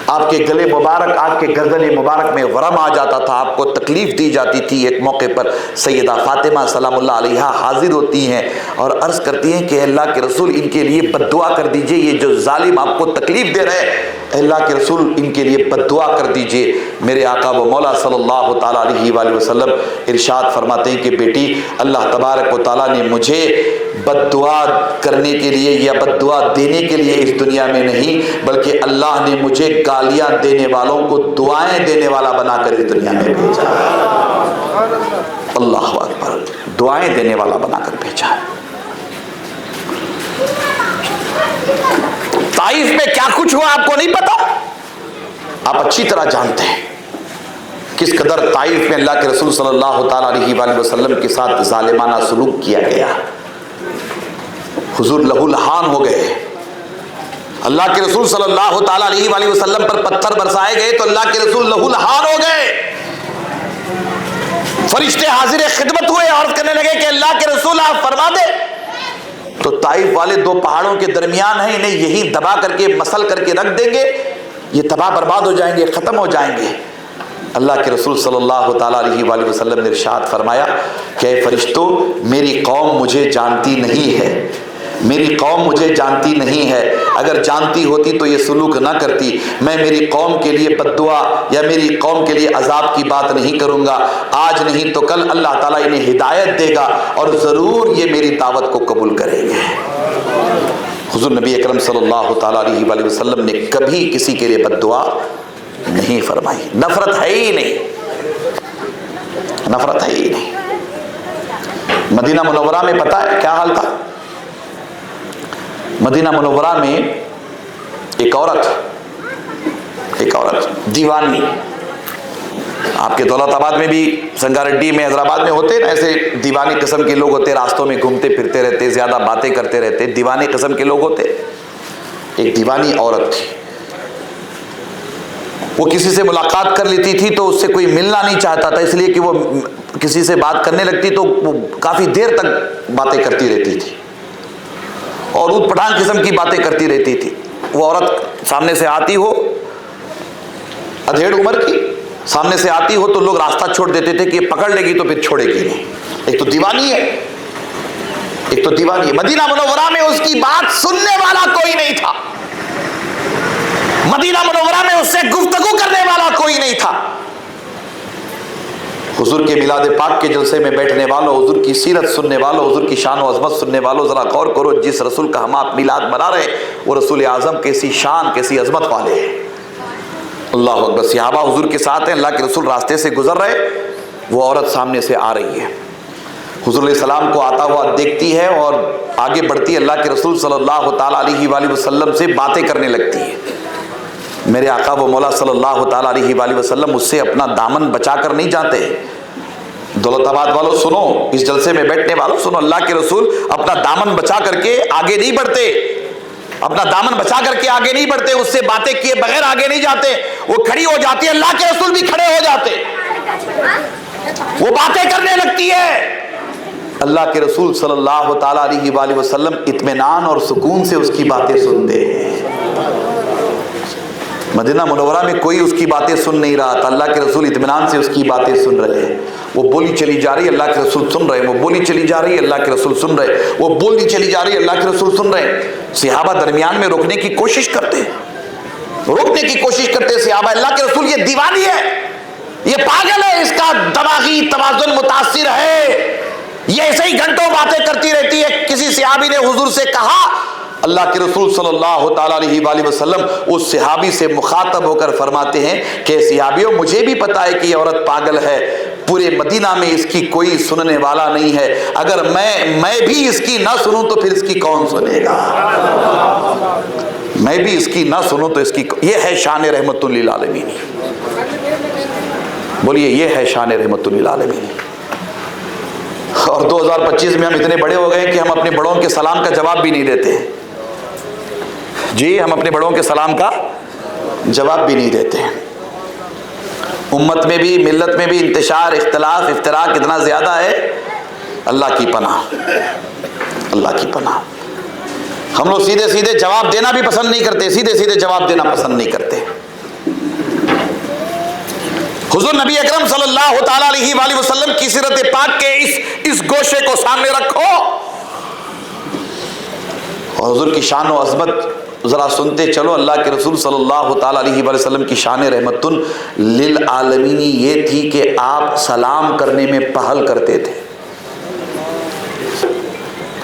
آپ کے گلے مبارک، آپ کے گردن مبارک میں ورم آ جاتا تھا، آپ کو تکلیف دی جاتی تھی. ایک موقع پر سیدہ فاطمہ سلام اللہ علیہا حاضر ہوتی ہیں اور عرض کرتی ہیں کہ اللہ کے رسول ان کے لیے بد دعا کر دیجئے، یہ جو ظالم آپ کو تکلیف دے رہے ہیں، اللہ کے رسول ان کے لیے بد دعا کر دیجئے. میرے آقا و مولا صلی اللہ تعالیٰ علیہ وآلہ وسلم ارشاد فرماتے ہیں کہ بیٹی، اللہ تبارک و تعالیٰ نے مجھے بد دعا کرنے کے لیے یا بد دعا دینے کے لیے اس دنیا میں نہیں، بلکہ اللہ نے مجھے گالیاں دینے والوں کو دعائیں دینے والا بنا کر اس دنیا میں بھیجا. اللہ اکبر. دعائیں دینے والا بنا کر بھیجا. طائف میں کیا کچھ ہوا آپ کو نہیں پتا؟ آپ اچھی طرح جانتے ہیں کس قدر طائف میں اللہ کے رسول صلی اللہ تعالیٰ علیہ وآلہ وسلم کے ساتھ ظالمانہ سلوک کیا گیا. حضور لہو لہان ہو گئے. اللہ کے رسول صلی اللہ تعالیٰ علیہ وآلہ وسلم پر پتھر برسائے گئے تو اللہ کے رسول لہو لہان ہو گئے. فرشتے حاضر خدمت ہوئے اور کہنے لگے کہ اللہ کے رسول آپ فرما دے. تو طائف والے دو پہاڑوں کے درمیان ہیں، انہیں یہی دبا کر کے مسل کر کے رکھ دیں گے، یہ تباہ برباد ہو جائیں گے، ختم ہو جائیں گے. اللہ کے رسول صلی اللہ تعالیٰ علیہ وآلہ وسلم نے ارشاد فرمایا کہ اے فرشتوں، میری قوم مجھے جانتی نہیں ہے، میری قوم مجھے جانتی نہیں ہے، اگر جانتی ہوتی تو یہ سلوک نہ کرتی، میں میری قوم کے لیے بد دعا یا میری قوم کے لیے عذاب کی بات نہیں کروں گا، آج نہیں تو کل اللہ تعالیٰ انہیں ہدایت دے گا اور ضرور یہ میری دعوت کو قبول کریں گے۔ حضور نبی اکرم صلی اللہ تعالیٰ علیہ وآلہ وسلم نے کبھی کسی کے لیے بد دعا نہیں فرمائی، نفرت ہے ہی نہیں، نفرت ہے ہی نہیں۔ مدینہ منورہ میں پتہ ہے کیا حال تھا؟ مدینہ منورہ میں ایک عورت دیوانی، آپ کے دولت آباد میں بھی، سنگاریڈی میں، حیدرآباد میں ہوتے نا ایسے دیوانی قسم کے لوگ ہوتے، راستوں میں گھومتے پھرتے رہتے، زیادہ باتیں کرتے رہتے، دیوانی قسم کے لوگ ہوتے۔ ایک دیوانی عورت تھی، وہ کسی سے ملاقات کر لیتی تھی تو اس سے کوئی ملنا نہیں چاہتا تھا، اس لیے کہ وہ کسی سے بات کرنے لگتی تو وہ کافی دیر تک باتیں کرتی رہتی تھی اور اوٹ پٹھان قسم کی باتیں کرتی رہتی تھی۔ وہ عورت سامنے سے آتی ہو، ادھیڑ عمر کی، سامنے سے آتی ہو تو لوگ راستہ چھوڑ دیتے تھے کہ یہ پکڑ لے گی تو پھر چھوڑے گی نہیں۔ ایک تو دیوانی ہے، ایک تو دیوانی ہے۔ مدینہ منورہ میں اس کی بات سننے والا کوئی نہیں تھا، مدینہ منورہ میں اس سے گفتگو کرنے والا کوئی نہیں تھا۔ حضور کے میلاد پاک کے جلسے میں بیٹھنے والوں، حضور کی سیرت سننے والوں، حضور کی شان و عظمت سننے والوں، ذرا غور کرو، جس رسول کا ہم آپ میلاد منا رہے وہ رسول اعظم کیسی شان کیسی عظمت والے ہیں۔ اللہ اکبر۔ صحابہ حضور کے ساتھ ہیں، اللہ کے رسول راستے سے گزر رہے، وہ عورت سامنے سے آ رہی ہے، حضور علیہ السلام کو آتا ہوا دیکھتی ہے اور آگے بڑھتی ہے، اللہ کے رسول صلی اللہ تعالیٰ علیہ وآلہ وسلم سے باتیں کرنے لگتی ہے۔ میرے آقا و مولا صلی اللہ تعالیٰ علیہ وآلہ وسلم اس سے اپنا دامن بچا کر نہیں جاتے۔ دولت آباد والوں سنو، اس جلسے میں بیٹھنے والوں سنو، اللہ کے رسول اپنا دامن بچا کر کے آگے نہیں بڑھتے، اپنا دامن بچا کر کے آگے نہیں بڑھتے، اس سے باتیں کیے بغیر آگے نہیں جاتے، وہ کھڑی ہو جاتی ہے، اللہ کے رسول بھی کھڑے ہو جاتے، وہ باتیں کرنے لگتی ہے۔ اللہ کے رسول صلی اللہ تعالیٰ علیہ وآلہ وسلم اطمینان اور سکون سے اس کی باتیں سنتے ہیں۔ مدینہ منورہ میں کوئی اس کی باتیں سن نہیں رہا تھا، اللہ کے رسول اطمینان سے اس کی باتیں سن رہے ہیں۔ وہ بولی چلی جا رہی ہے، اللہ کے رسول سن رہے ہیں، وہ بولی چلی جا رہی ہے، اللہ کے رسول سن رہے ہیں، وہ بولی چلی جا رہی ہے، اللہ کے رسول سن رہے ہیں۔ صحابہ درمیان میں روکنے کی کوشش کرتے، روکنے کی کوشش کرتے صحابہ، اللہ کے رسول یہ دیوانی ہے، یہ پاگل ہے، اس کا دماغی توازن متاثر ہے، یہ ایسے ہی گھنٹوں باتیں کرتی رہتی ہے۔ کسی صحابی نے حضور سے کہا، اللہ کے رسول صلی اللہ تعالیٰ علیہ وآلہ وسلم اس صحابی سے مخاطب ہو کر فرماتے ہیں کہ صحابیوں مجھے بھی پتا ہے کہ یہ عورت پاگل ہے، پورے مدینہ میں اس کی کوئی سننے والا نہیں ہے، اگر میں بھی اس کی نہ سنوں تو پھر اس کی کون سنے گا، میں بھی اس کی نہ سنوں تو اس کی، یہ ہے شان رحمت للعالمین، بولیے یہ ہے شان رحمت للعالمین۔ اور 2025 میں ہم اتنے بڑے ہو گئے کہ ہم اپنے بڑوں کے سلام کا جواب بھی نہیں دیتے، جی ہم اپنے بڑوں کے سلام کا جواب بھی نہیں دیتے۔ امت میں بھی، ملت میں بھی انتشار، اختلاف، افتراق اتنا زیادہ ہے، اللہ کی پناہ، اللہ کی پناہ۔ ہم لوگ سیدھے سیدھے جواب دینا بھی پسند نہیں کرتے، سیدھے سیدھے جواب دینا پسند نہیں کرتے۔ حضور نبی اکرم صلی اللہ تعالیٰ علیہ وآلہ وسلم کی سیرت پاک کے اس گوشے کو سامنے رکھو اور حضور کی شان و عظمت ذرا سنتے چلو۔ اللہ کے رسول صلی اللہ تعالیٰ علیہ وآلہ وسلم کی شان رحمت للعالمین یہ تھی کہ آپ سلام کرنے میں پہل کرتے تھے۔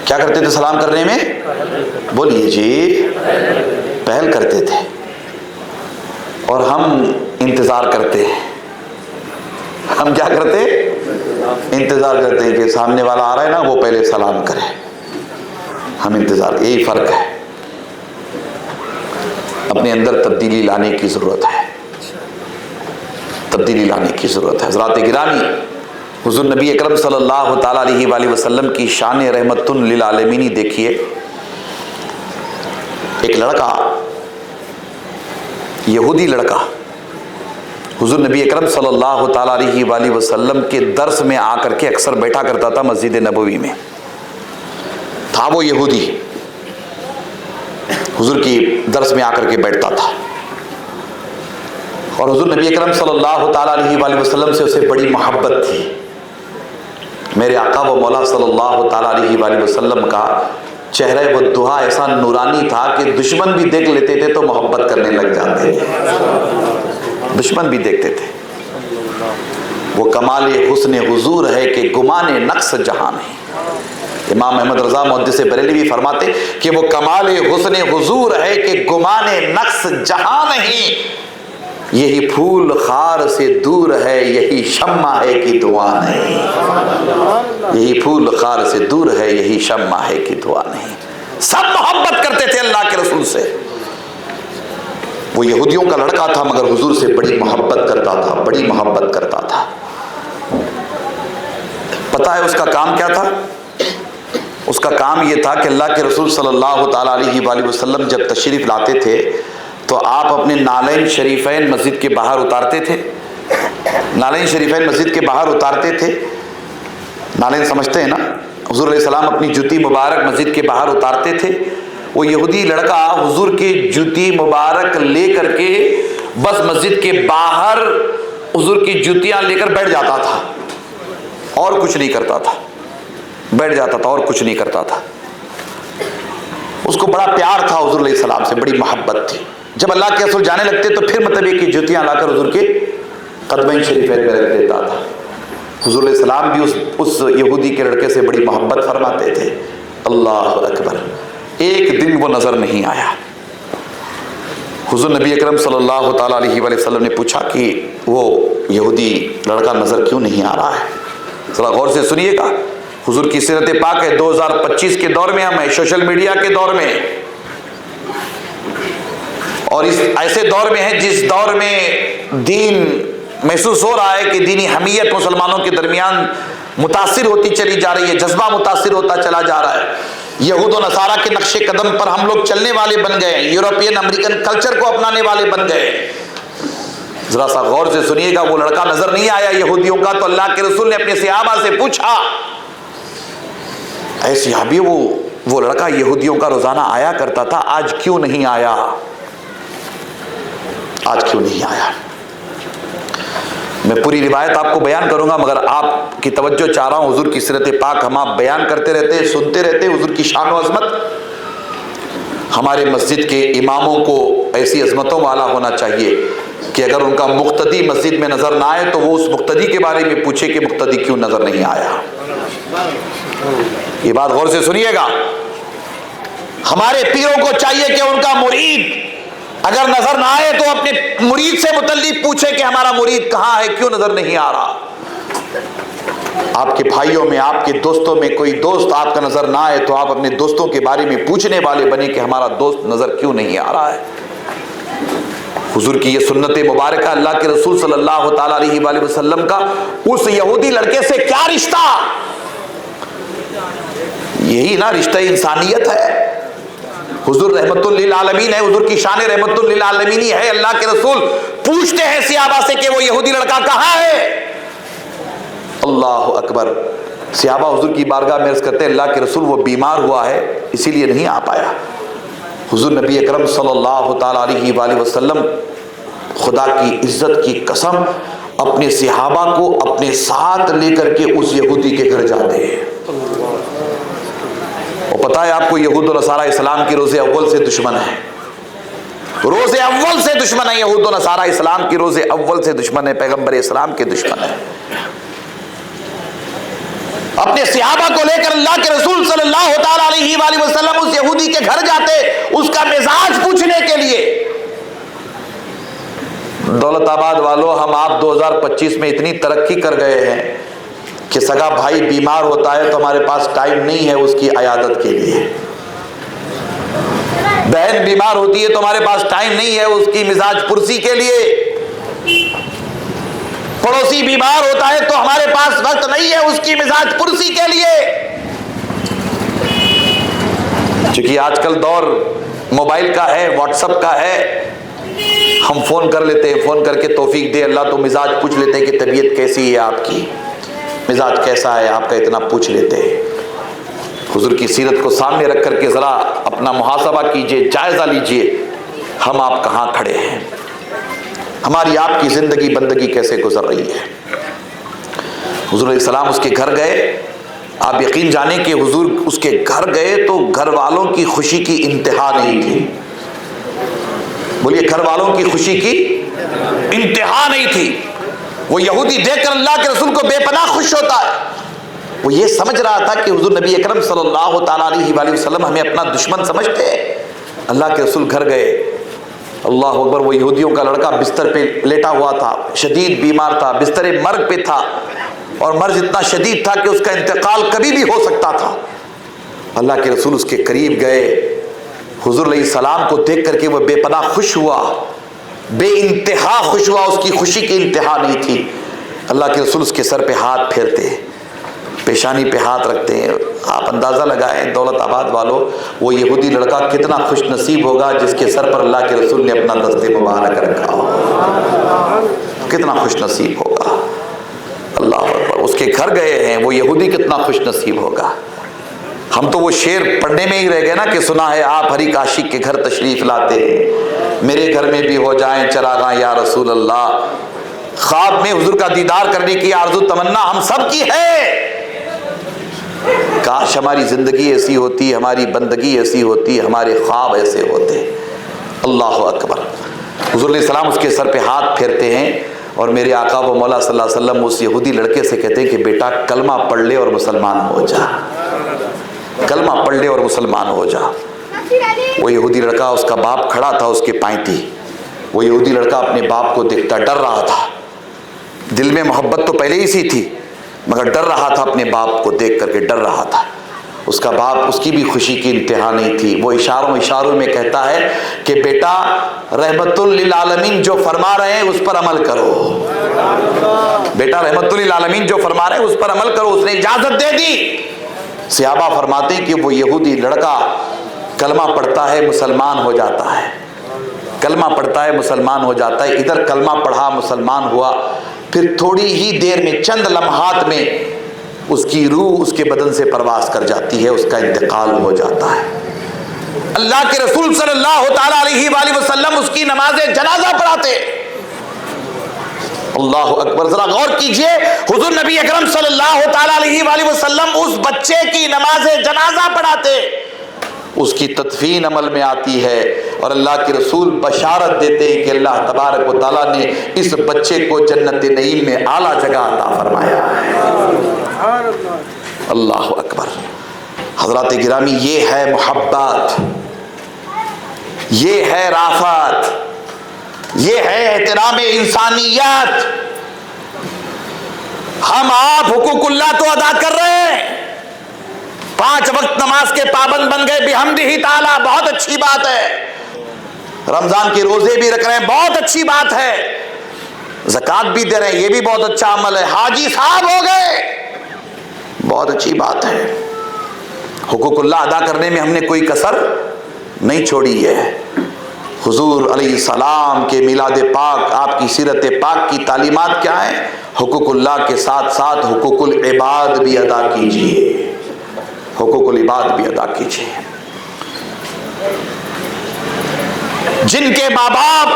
کیا کرتے تھے سلام کرنے میں؟ بولیے جی، پہل کرتے تھے، اور ہم انتظار کرتے ہیں، ہم کیا کرتے؟ انتظار کرتے ہیں کہ سامنے والا آ رہا ہے نا وہ پہلے سلام کرے، ہم انتظار، یہی فرق ہے۔ اپنے اندر تبدیلی لانے کی ضرورت ہے، تبدیلی لانے کی ضرورت ہے۔ حضرات گرامی، حضور نبی اکرم صلی اللہ تعالیٰ علیہ وآلہ وسلم کی شان رحمت للعالمین دیکھیے۔ ایک لڑکا، یہودی لڑکا، حضور نبی اکرم صلی اللہ تعالیٰ علیہ وآلہ وسلم کے درس میں آ کر کے اکثر بیٹھا کرتا تھا، مسجد نبوی میں تھا وہ یہودی، حضور کی درس میں آ کر کے بیٹھتا تھا، اور حضور نبی اکرم صلی اللہ تعالیٰ علیہ وآلہ وسلم سے اسے بڑی محبت تھی۔ میرے آقا و مولا صلی اللہ تعالیٰ علیہ وآلہ وسلم کا چہرہ وہ دہا ایسا نورانی تھا کہ دشمن بھی دیکھ لیتے تھے تو محبت کرنے لگ جاتے تھے، دشمن بھی دیکھتے تھے۔ وہ کمال حسن حضور ہے کہ گمان نقص جہاں نہیں۔ امام احمد رضا محدث بریلوی بھی فرماتے کہ وہ کمال حسن حضور ہے کہ گمان نقص جہاں نہیں، یہی پھول خار سے دور ہے، یہی شمع ہے کہ دعا نہیں، یہی پھول خار سے دور ہے، یہی شمع ہے کہ دعا نہیں۔ سب محبت کرتے تھے اللہ کے رسول سے۔ وہ یہودیوں کا لڑکا تھا مگر حضور سے بڑی محبت کرتا تھا، بڑی محبت کرتا تھا۔ پتہ ہے اس کا کام کیا تھا؟ اس کا کام یہ تھا کہ اللہ کے رسول صلی اللہ تعالیٰ علیہ وآلہ وسلم جب تشریف لاتے تھے تو آپ اپنے نالین شریفین مسجد کے باہر اتارتے تھے، نالین شریفین مسجد کے باہر اتارتے تھے۔ نالین سمجھتے ہیں نا؟ حضور علیہ السلام اپنی جوتی مبارک مسجد کے باہر اتارتے تھے۔ وہ یہودی لڑکا حضور کی جوتی مبارک لے کر کے بس مسجد کے باہر حضور کی جوتیاں لے کر بیٹھ جاتا تھا، اور کچھ نہیں کرتا تھا، بیٹھ جاتا تھا اور کچھ نہیں کرتا تھا۔ اس کو بڑا پیار تھا حضور علیہ السلام سے، بڑی محبت تھی۔ جب اللہ کے رسول جانے لگتے تو پھر مطلب یہ کہ جوتیاں لا کر حضور کے قدمین شریفین میں رکھ دیتا تھا۔ حضور علیہ السلام بھی اس یہودی کے لڑکے سے بڑی محبت فرماتے تھے۔ اللہ اکبر۔ ایک دن وہ نظر نہیں آیا۔ حضور نبی اکرم صلی اللہ تعالیٰ علیہ وآلہ وسلم نے پوچھا کہ وہ یہودی لڑکا نظر کیوں نہیں آ رہا ہے؟ ذرا غور سے سنیے گا۔ حضور کی سیرت پاک ہے، 2025 کے دور میں ہم ہیں، سوشل میڈیا کے دور میں، اور اس ایسے دور میں ہے جس دور میں دین محسوس ہو رہا ہے کہ دینی حمیت مسلمانوں کے درمیان متاثر ہوتی چلی جا رہی ہے، جذبہ متاثر ہوتا چلا جا رہا ہے۔ یہود و نصارہ کے نقش قدم پر ہم لوگ چلنے والے بن گئے، یورپین امریکن کلچر کو اپنانے والے بن گئے۔ ذرا سا غور سے سنیے گا، وہ لڑکا نظر نہیں آیا یہودیوں کا، تو اللہ کے رسول نے اپنے صحابہ سے پوچھا، اے صحابی وہ لڑکا یہودیوں کا روزانہ آیا کرتا تھا، آج کیوں نہیں آیا؟ آج کیوں نہیں آیا؟ میں پوری روایت آپ کو بیان کروں گا مگر آپ کی توجہ چاہ رہا ہوں۔ حضور کی سیرت پاک ہم آپ بیان کرتے رہتے، سنتے رہتے، حضور کی شان و عظمت۔ ہمارے مسجد کے اماموں کو ایسی عظمتوں والا ہونا چاہیے کہ اگر ان کا مقتدی مسجد میں نظر نہ آئے تو وہ اس مقتدی کے بارے میں پوچھے کہ مقتدی کیوں نظر نہیں آیا۔ یہ بات غور سے سنیے گا۔ ہمارے پیروں کو چاہیے کہ ان کا مرید اگر نظر نہ آئے تو اپنے مرید سے متعلق پوچھے کہ ہمارا مرید کہاں ہے، کیوں نظر نہیں آ رہا۔ آپ کے بھائیوں میں، آپ کے دوستوں میں کوئی دوست آپ کا نظر نہ آئے تو آپ اپنے دوستوں کے بارے میں پوچھنے والے بنے کہ ہمارا دوست نظر کیوں نہیں آ رہا ہے۔ حضور کی یہ سنت مبارکہ، اللہ کے رسول صلی اللہ تعالیٰ علیہ وآلہ وسلم کا اس یہودی لڑکے سے کیا رشتہ؟ یہی نا رشتہ انسانیت ہے۔ حضور رحمت للعالمین ہے، حضور کی شان رحمت للعالمین ہی ہے۔ اللہ کے رسول پوچھتے ہیں صحابہ سے کہ وہ یہودی لڑکا کہاں ہے؟ اللہ اکبر۔ صحابہ حضور کی بارگاہ میں عرض کرتے ہیں اللہ کے رسول وہ بیمار ہوا ہے اسی لیے نہیں آ پایا۔ حضور نبی اکرم صلی اللہ تعالیٰ علیہ وآلہ وسلم خدا کی عزت کی قسم اپنے صحابہ کو اپنے ساتھ لے کر کے اس یہودی کے گھر جاتے ہیں۔ اور پتہ ہے آپ کو یہود و نصارہ اسلام کی روز اول سے دشمن ہے، روز اول سے دشمن ہے۔ یہود و نصارہ اسلام کی روز اول سے دشمن ہے، پیغمبر اسلام کے دشمن ہے۔ اپنے صحابہ کو لے کر اللہ کے رسول صلی اللہ تعالیٰ علیہ وآلہ وسلم اس یہودی کے گھر جاتے اس کا مزاج پوچھنے کے لیے۔ دولت آباد والوں، ہم آپ 2025 میں اتنی ترقی کر گئے ہیں کہ سگا بھائی بیمار ہوتا ہے تو ہمارے پاس ٹائم نہیں ہے اس کی عیادت کے لیے، بہن بیمار ہوتی ہے تو ہمارے پاس ٹائم نہیں ہے اس کی مزاج پرسی کے لیے، پڑوسی بیمار ہوتا ہے تو ہمارے پاس وقت نہیں ہے اس کی مزاج پرسی کے لیے۔ چونکہ آج کل دور موبائل کا ہے، واٹس ایپ کا ہے، ہم فون کر لیتے ہیں، فون کر کے توفیق دے اللہ تو مزاج پوچھ لیتے ہیں کہ طبیعت کیسی ہے آپ کی، مزاج کیسا ہے آپ کا، اتنا پوچھ لیتے ہیں۔ حضور کی سیرت کو سامنے رکھ کر کے ذرا اپنا محاسبہ کیجئے، جائزہ لیجئے، ہم آپ کہاں کھڑے ہیں، ہماری آپ کی زندگی بندگی کیسے گزر رہی ہے۔ حضور علیہ السلام اس کے گھر گئے آپ یقین جانیں کہ حضور اس کے گھر گئے تو گھر والوں کی خوشی کی انتہا نہیں تھی. بولیے، گھر والوں کی خوشی کی انتہا نہیں تھی. وہ یہودی دیکھ کر اللہ کے رسول کو بے پناہ خوش ہوتا ہے. وہ یہ سمجھ رہا تھا کہ حضور نبی اکرم صلی اللہ تعالیٰ علیہ وآلہ وسلم ہمیں اپنا دشمن سمجھتے ہیں. اللہ کے رسول گھر گئے. اللہ اکبر. وہ یہودیوں کا لڑکا بستر پہ لیٹا ہوا تھا، شدید بیمار تھا، بستر مرگ پہ تھا، اور مرض اتنا شدید تھا کہ اس کا انتقال کبھی بھی ہو سکتا تھا. اللہ کے رسول اس کے قریب گئے. حضور علیہ السلام کو دیکھ کر کے وہ بے پناہ خوش ہوا، بے انتہا خوش ہوا. اس کی خوشی کی انتہا نہیں تھی. اللہ کے رسول اس کے سر پہ ہاتھ پھیرتے، پیشانی پہ ہاتھ رکھتے ہیں. آپ اندازہ لگائیں دولت آباد والوں، وہ یہودی لڑکا کتنا خوش نصیب ہوگا جس کے سر پر اللہ کے رسول نے اپنا دست مبارک رکھا ہو. کتنا خوش نصیب ہوگا. اللہ اکبر. اس کے گھر گئے ہیں، وہ یہودی کتنا خوش نصیب ہوگا. ہم تو وہ شعر پڑھنے میں ہی رہ گئے نا کہ سنا ہے آپ ہر ایک عاشق کے گھر تشریف لاتے ہیں، میرے گھر میں بھی ہو جائیں چراغاں یا رسول اللہ. خواب میں حضور کا دیدار کرنے کی آرزو تمنا ہم سب کی ہے. کاش ہماری زندگی ایسی ہوتی، ہماری بندگی ایسی ہوتی، ہمارے خواب ایسے ہوتے. اللہ اکبر. حضور علیہ السلام اس کے سر پہ ہاتھ پھیرتے ہیں اور میرے آقا و مولا صلی اللہ علیہ وسلم اس یہودی لڑکے سے کہتے ہیں کہ بیٹا کلمہ پڑھ لے اور مسلمان ہو جا. کلمہ پڑھ لے اور مسلمان ہو جا. وہ یہودی لڑکا، اس کا باپ کھڑا تھا اس کے پائنتی. وہ یہودی لڑکا اپنے باپ کو دیکھتا ڈر رہا تھا. دل میں محبت تو پہلے ہی سی تھی مگر ڈر رہا تھا، اپنے باپ کو دیکھ کر کے ڈر رہا تھا. اس کا باپ، اس کی بھی خوشی کی انتہا نہیں تھی. وہ اشاروں میں کہتا ہے کہ بیٹا رحمت للعالمین جو فرما رہے ہیں اس پر عمل کرو. بیٹا رحمت للعالمین جو فرما رہے ہیں اس پر عمل کرو. اس نے اجازت دے دی. صحابہ فرماتے ہیں کہ وہ یہودی لڑکا کلمہ پڑھتا ہے مسلمان ہو جاتا ہے. کلمہ پڑھتا ہے مسلمان ہو جاتا ہے. ادھر کلمہ پڑھا مسلمان ہوا، پھر تھوڑی ہی دیر میں، چند لمحات میں اس کی روح اس کے بدن سے پرواز کر جاتی ہے، اس کا انتقال ہو جاتا ہے. اللہ کے رسول صلی اللہ تعالیٰ علیہ وآلہ وسلم اس کی نماز جنازہ پڑھاتے. اللہ اکبر. ذرا غور کیجئے، حضور نبی اکرم صلی اللہ تعالیٰ علیہ وآلہ وسلم اس بچے کی نماز جنازہ پڑھاتے. اس کی تدفین عمل میں آتی ہے اور اللہ کے رسول بشارت دیتے ہیں کہ اللہ تبارک و تعالیٰ نے اس بچے کو جنت نعیم میں اعلیٰ جگہ عطا فرمایا ہے. اللہ اکبر. حضرات گرامی، یہ ہے محبت، یہ ہے رافت، یہ ہے احترام انسانیت. ہم آپ حقوق اللہ تو ادا کر رہے ہیں، 5 وقت نماز کے پابند بن گئے بحمدہ تعالیٰ، بہت اچھی بات ہے. رمضان کے روزے بھی رکھ رہے ہیں، بہت اچھی بات ہے. زکوٰۃ بھی دے رہے ہیں، یہ بھی بہت اچھا عمل ہے. حاجی صاحب ہو گئے، بہت اچھی بات ہے. حقوق اللہ ادا کرنے میں ہم نے کوئی کسر نہیں چھوڑی ہے. حضور علیہ السلام کے میلاد پاک، آپ کی سیرت پاک کی تعلیمات کیا ہیں؟ حقوق اللہ کے ساتھ ساتھ حقوق العباد بھی ادا کیجیے. حقوق العباد بھی ادا کیجیے. جن کے ماں باپ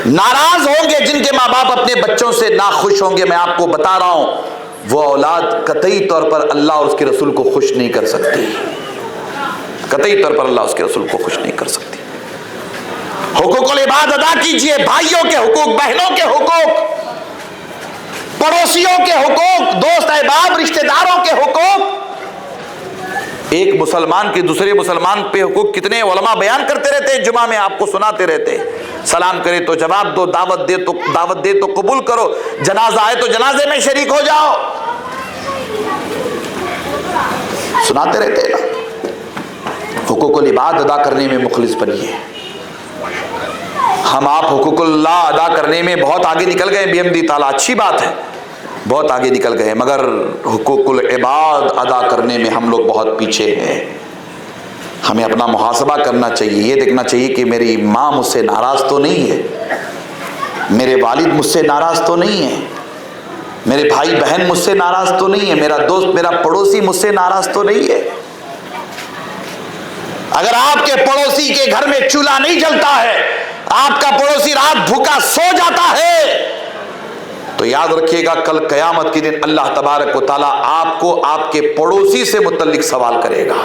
ناراض ہوں گے، جن کے ماں باپ اپنے بچوں سے ناخوش ہوں گے، میں آپ کو بتا رہا ہوں وہ اولاد قطعی طور پر اللہ اور اس کے رسول کو خوش نہیں کر سکتی. قطعی طور پر اللہ اس کے رسول کو خوش نہیں کر سکتی. حقوق العباد ادا کیجئے. بھائیوں کے حقوق، بہنوں کے حقوق، پڑوسیوں کے حقوق، دوست احباب رشتہ داروں کے حقوق. ایک مسلمان کے دوسرے مسلمان پہ حقوق کتنے علماء بیان کرتے رہتے ہیں، جمعہ میں آپ کو سناتے رہتے. سلام کرے تو جواب دو، دعوت دے تو قبول کرو، جنازہ آئے تو جنازے میں شریک ہو جاؤ. سناتے رہتے ہیں نا. حقوق العباد ادا کرنے میں مخلص بنیے. ہم آپ حقوق اللہ ادا کرنے میں بہت آگے نکل گئے بحمدہ تعالیٰ، اچھی بات ہے، بہت آگے نکل گئے، مگر حقوق العباد ادا کرنے میں ہم لوگ بہت پیچھے ہیں. ہمیں اپنا محاسبہ کرنا چاہیے. یہ دیکھنا چاہیے کہ میری ماں مجھ سے ناراض تو نہیں ہے، میرے والد مجھ سے ناراض تو نہیں ہے، میرے بھائی بہن مجھ سے ناراض تو نہیں ہے، میرا دوست، میرا پڑوسی مجھ سے ناراض تو نہیں ہے. اگر آپ کے پڑوسی کے گھر میں چولہا نہیں جلتا ہے، آپ کا پڑوسی رات بھوکا سو جاتا ہے، تو تو یاد رکھیے گا کل قیامت کے دن اللہ تبارک و تعالیٰ آپ کو آپ کے پڑوسی سے متعلق سوال کرے گا.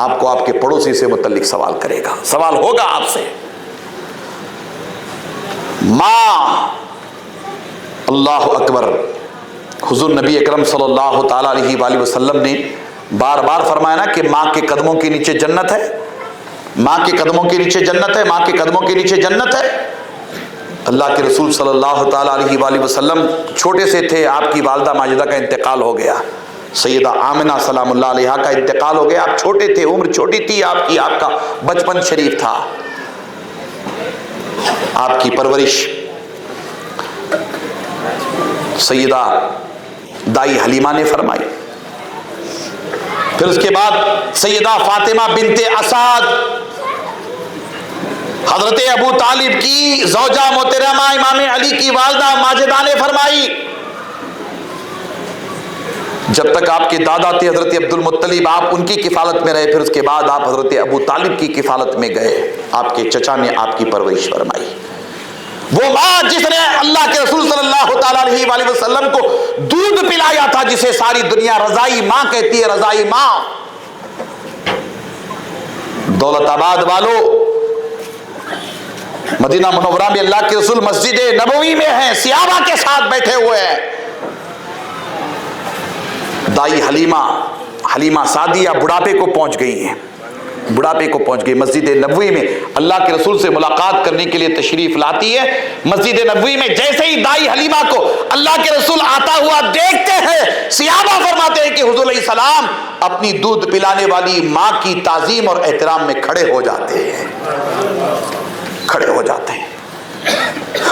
آپ کو آپ کے پڑوسی سے متعلق سوال کرے گا، سوال ہوگا آپ سے. ماں، اللہ اکبر. حضور نبی اکرم صلی اللہ تعالیٰ علیہ وآلہ وسلم نے بار بار فرمایا نا کہ ماں کے قدموں کے نیچے جنت ہے، ماں کے قدموں کے نیچے جنت ہے، ماں کے قدموں کے نیچے جنت ہے. اللہ کے رسول صلی اللہ تعالیٰ علیہ وآلہ وسلم چھوٹے سے تھے، آپ کی والدہ ماجدہ کا انتقال ہو گیا، سیدہ آمنہ سلام اللہ علیہا کا انتقال ہو گیا. آپ چھوٹے تھے، عمر چھوٹی تھی آپ کی، آپ کا بچپن شریف تھا. آپ کی پرورش سیدہ دائی حلیمہ نے فرمائی. پھر اس کے بعد سیدہ فاطمہ بنت اسد، حضرت ابو طالب کی زوجہ محترمہ امام علی کی والدہ ماجدہ نے فرمائی. جب تک آپ کے دادا تھے حضرت عبد المطلب، آپ ان کی کفالت میں رہے. پھر اس کے بعد آپ حضرت ابو طالب کی کفالت میں گئے، آپ کے چچا نے آپ کی پرورش فرمائی. وہ ماں جس نے اللہ کے رسول صلی اللہ تعالیٰ علیہ وآلہ وسلم کو دودھ پلایا تھا، جسے ساری دنیا رضائی ماں کہتی ہے، رضائی ماں. دولت آباد والوں، مدینہ منورہ میں اللہ کے رسول مسجد نبوی میں ہیں، صحابہ کے ساتھ بیٹھے ہوئے ہیں. دائی حلیمہ سعدیہ بڑھاپے کو پہنچ گئی ہیں، بڑھاپے کو پہنچ گئی. مسجد نبوی میں اللہ کے رسول سے ملاقات کرنے کے لیے تشریف لاتی ہے. مسجد نبوی میں جیسے ہی دائی حلیمہ کو اللہ کے رسول آتا ہوا دیکھتے ہیں، صحابہ فرماتے ہیں کہ حضور علیہ السلام اپنی دودھ پلانے والی ماں کی تعظیم اور احترام میں کھڑے ہو جاتے ہیں، کھڑے ہو جاتے ہیں.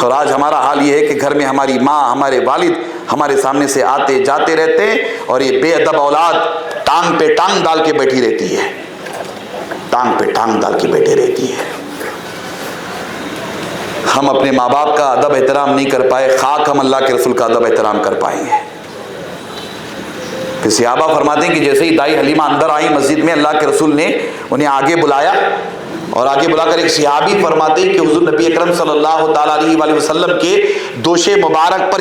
اور آج ہمارا حال یہ ہے کہ گھر میں ہماری ماں، ہمارے والد ہمارے سامنے سے آتے جاتے رہتے ہیں، اور یہ بے ادب اولاد ٹانگ پہ ٹانگ ڈال کے بیٹھی رہتی ہے، ٹانگ پہ ٹانگ ڈال کے بیٹھے رہتی ہے. ہم اپنے ماں باپ کا ادب احترام نہیں کر پائے، خاک ہم اللہ کے رسول کا ادب احترام کر پائیں گے. پھر صحابہ فرماتے ہیں کہ جیسے ہی دائی حلیمہ اندر آئی مسجد میں، اللہ کے رسول نے انہیں آگے بلایا، اور آگے بلا کر ایک صحابی فرماتے ہیں کہ حضور نبی اکرم صلی اللہ تعالیٰ علیہ وآلہ وسلم کے دوش مبارک پر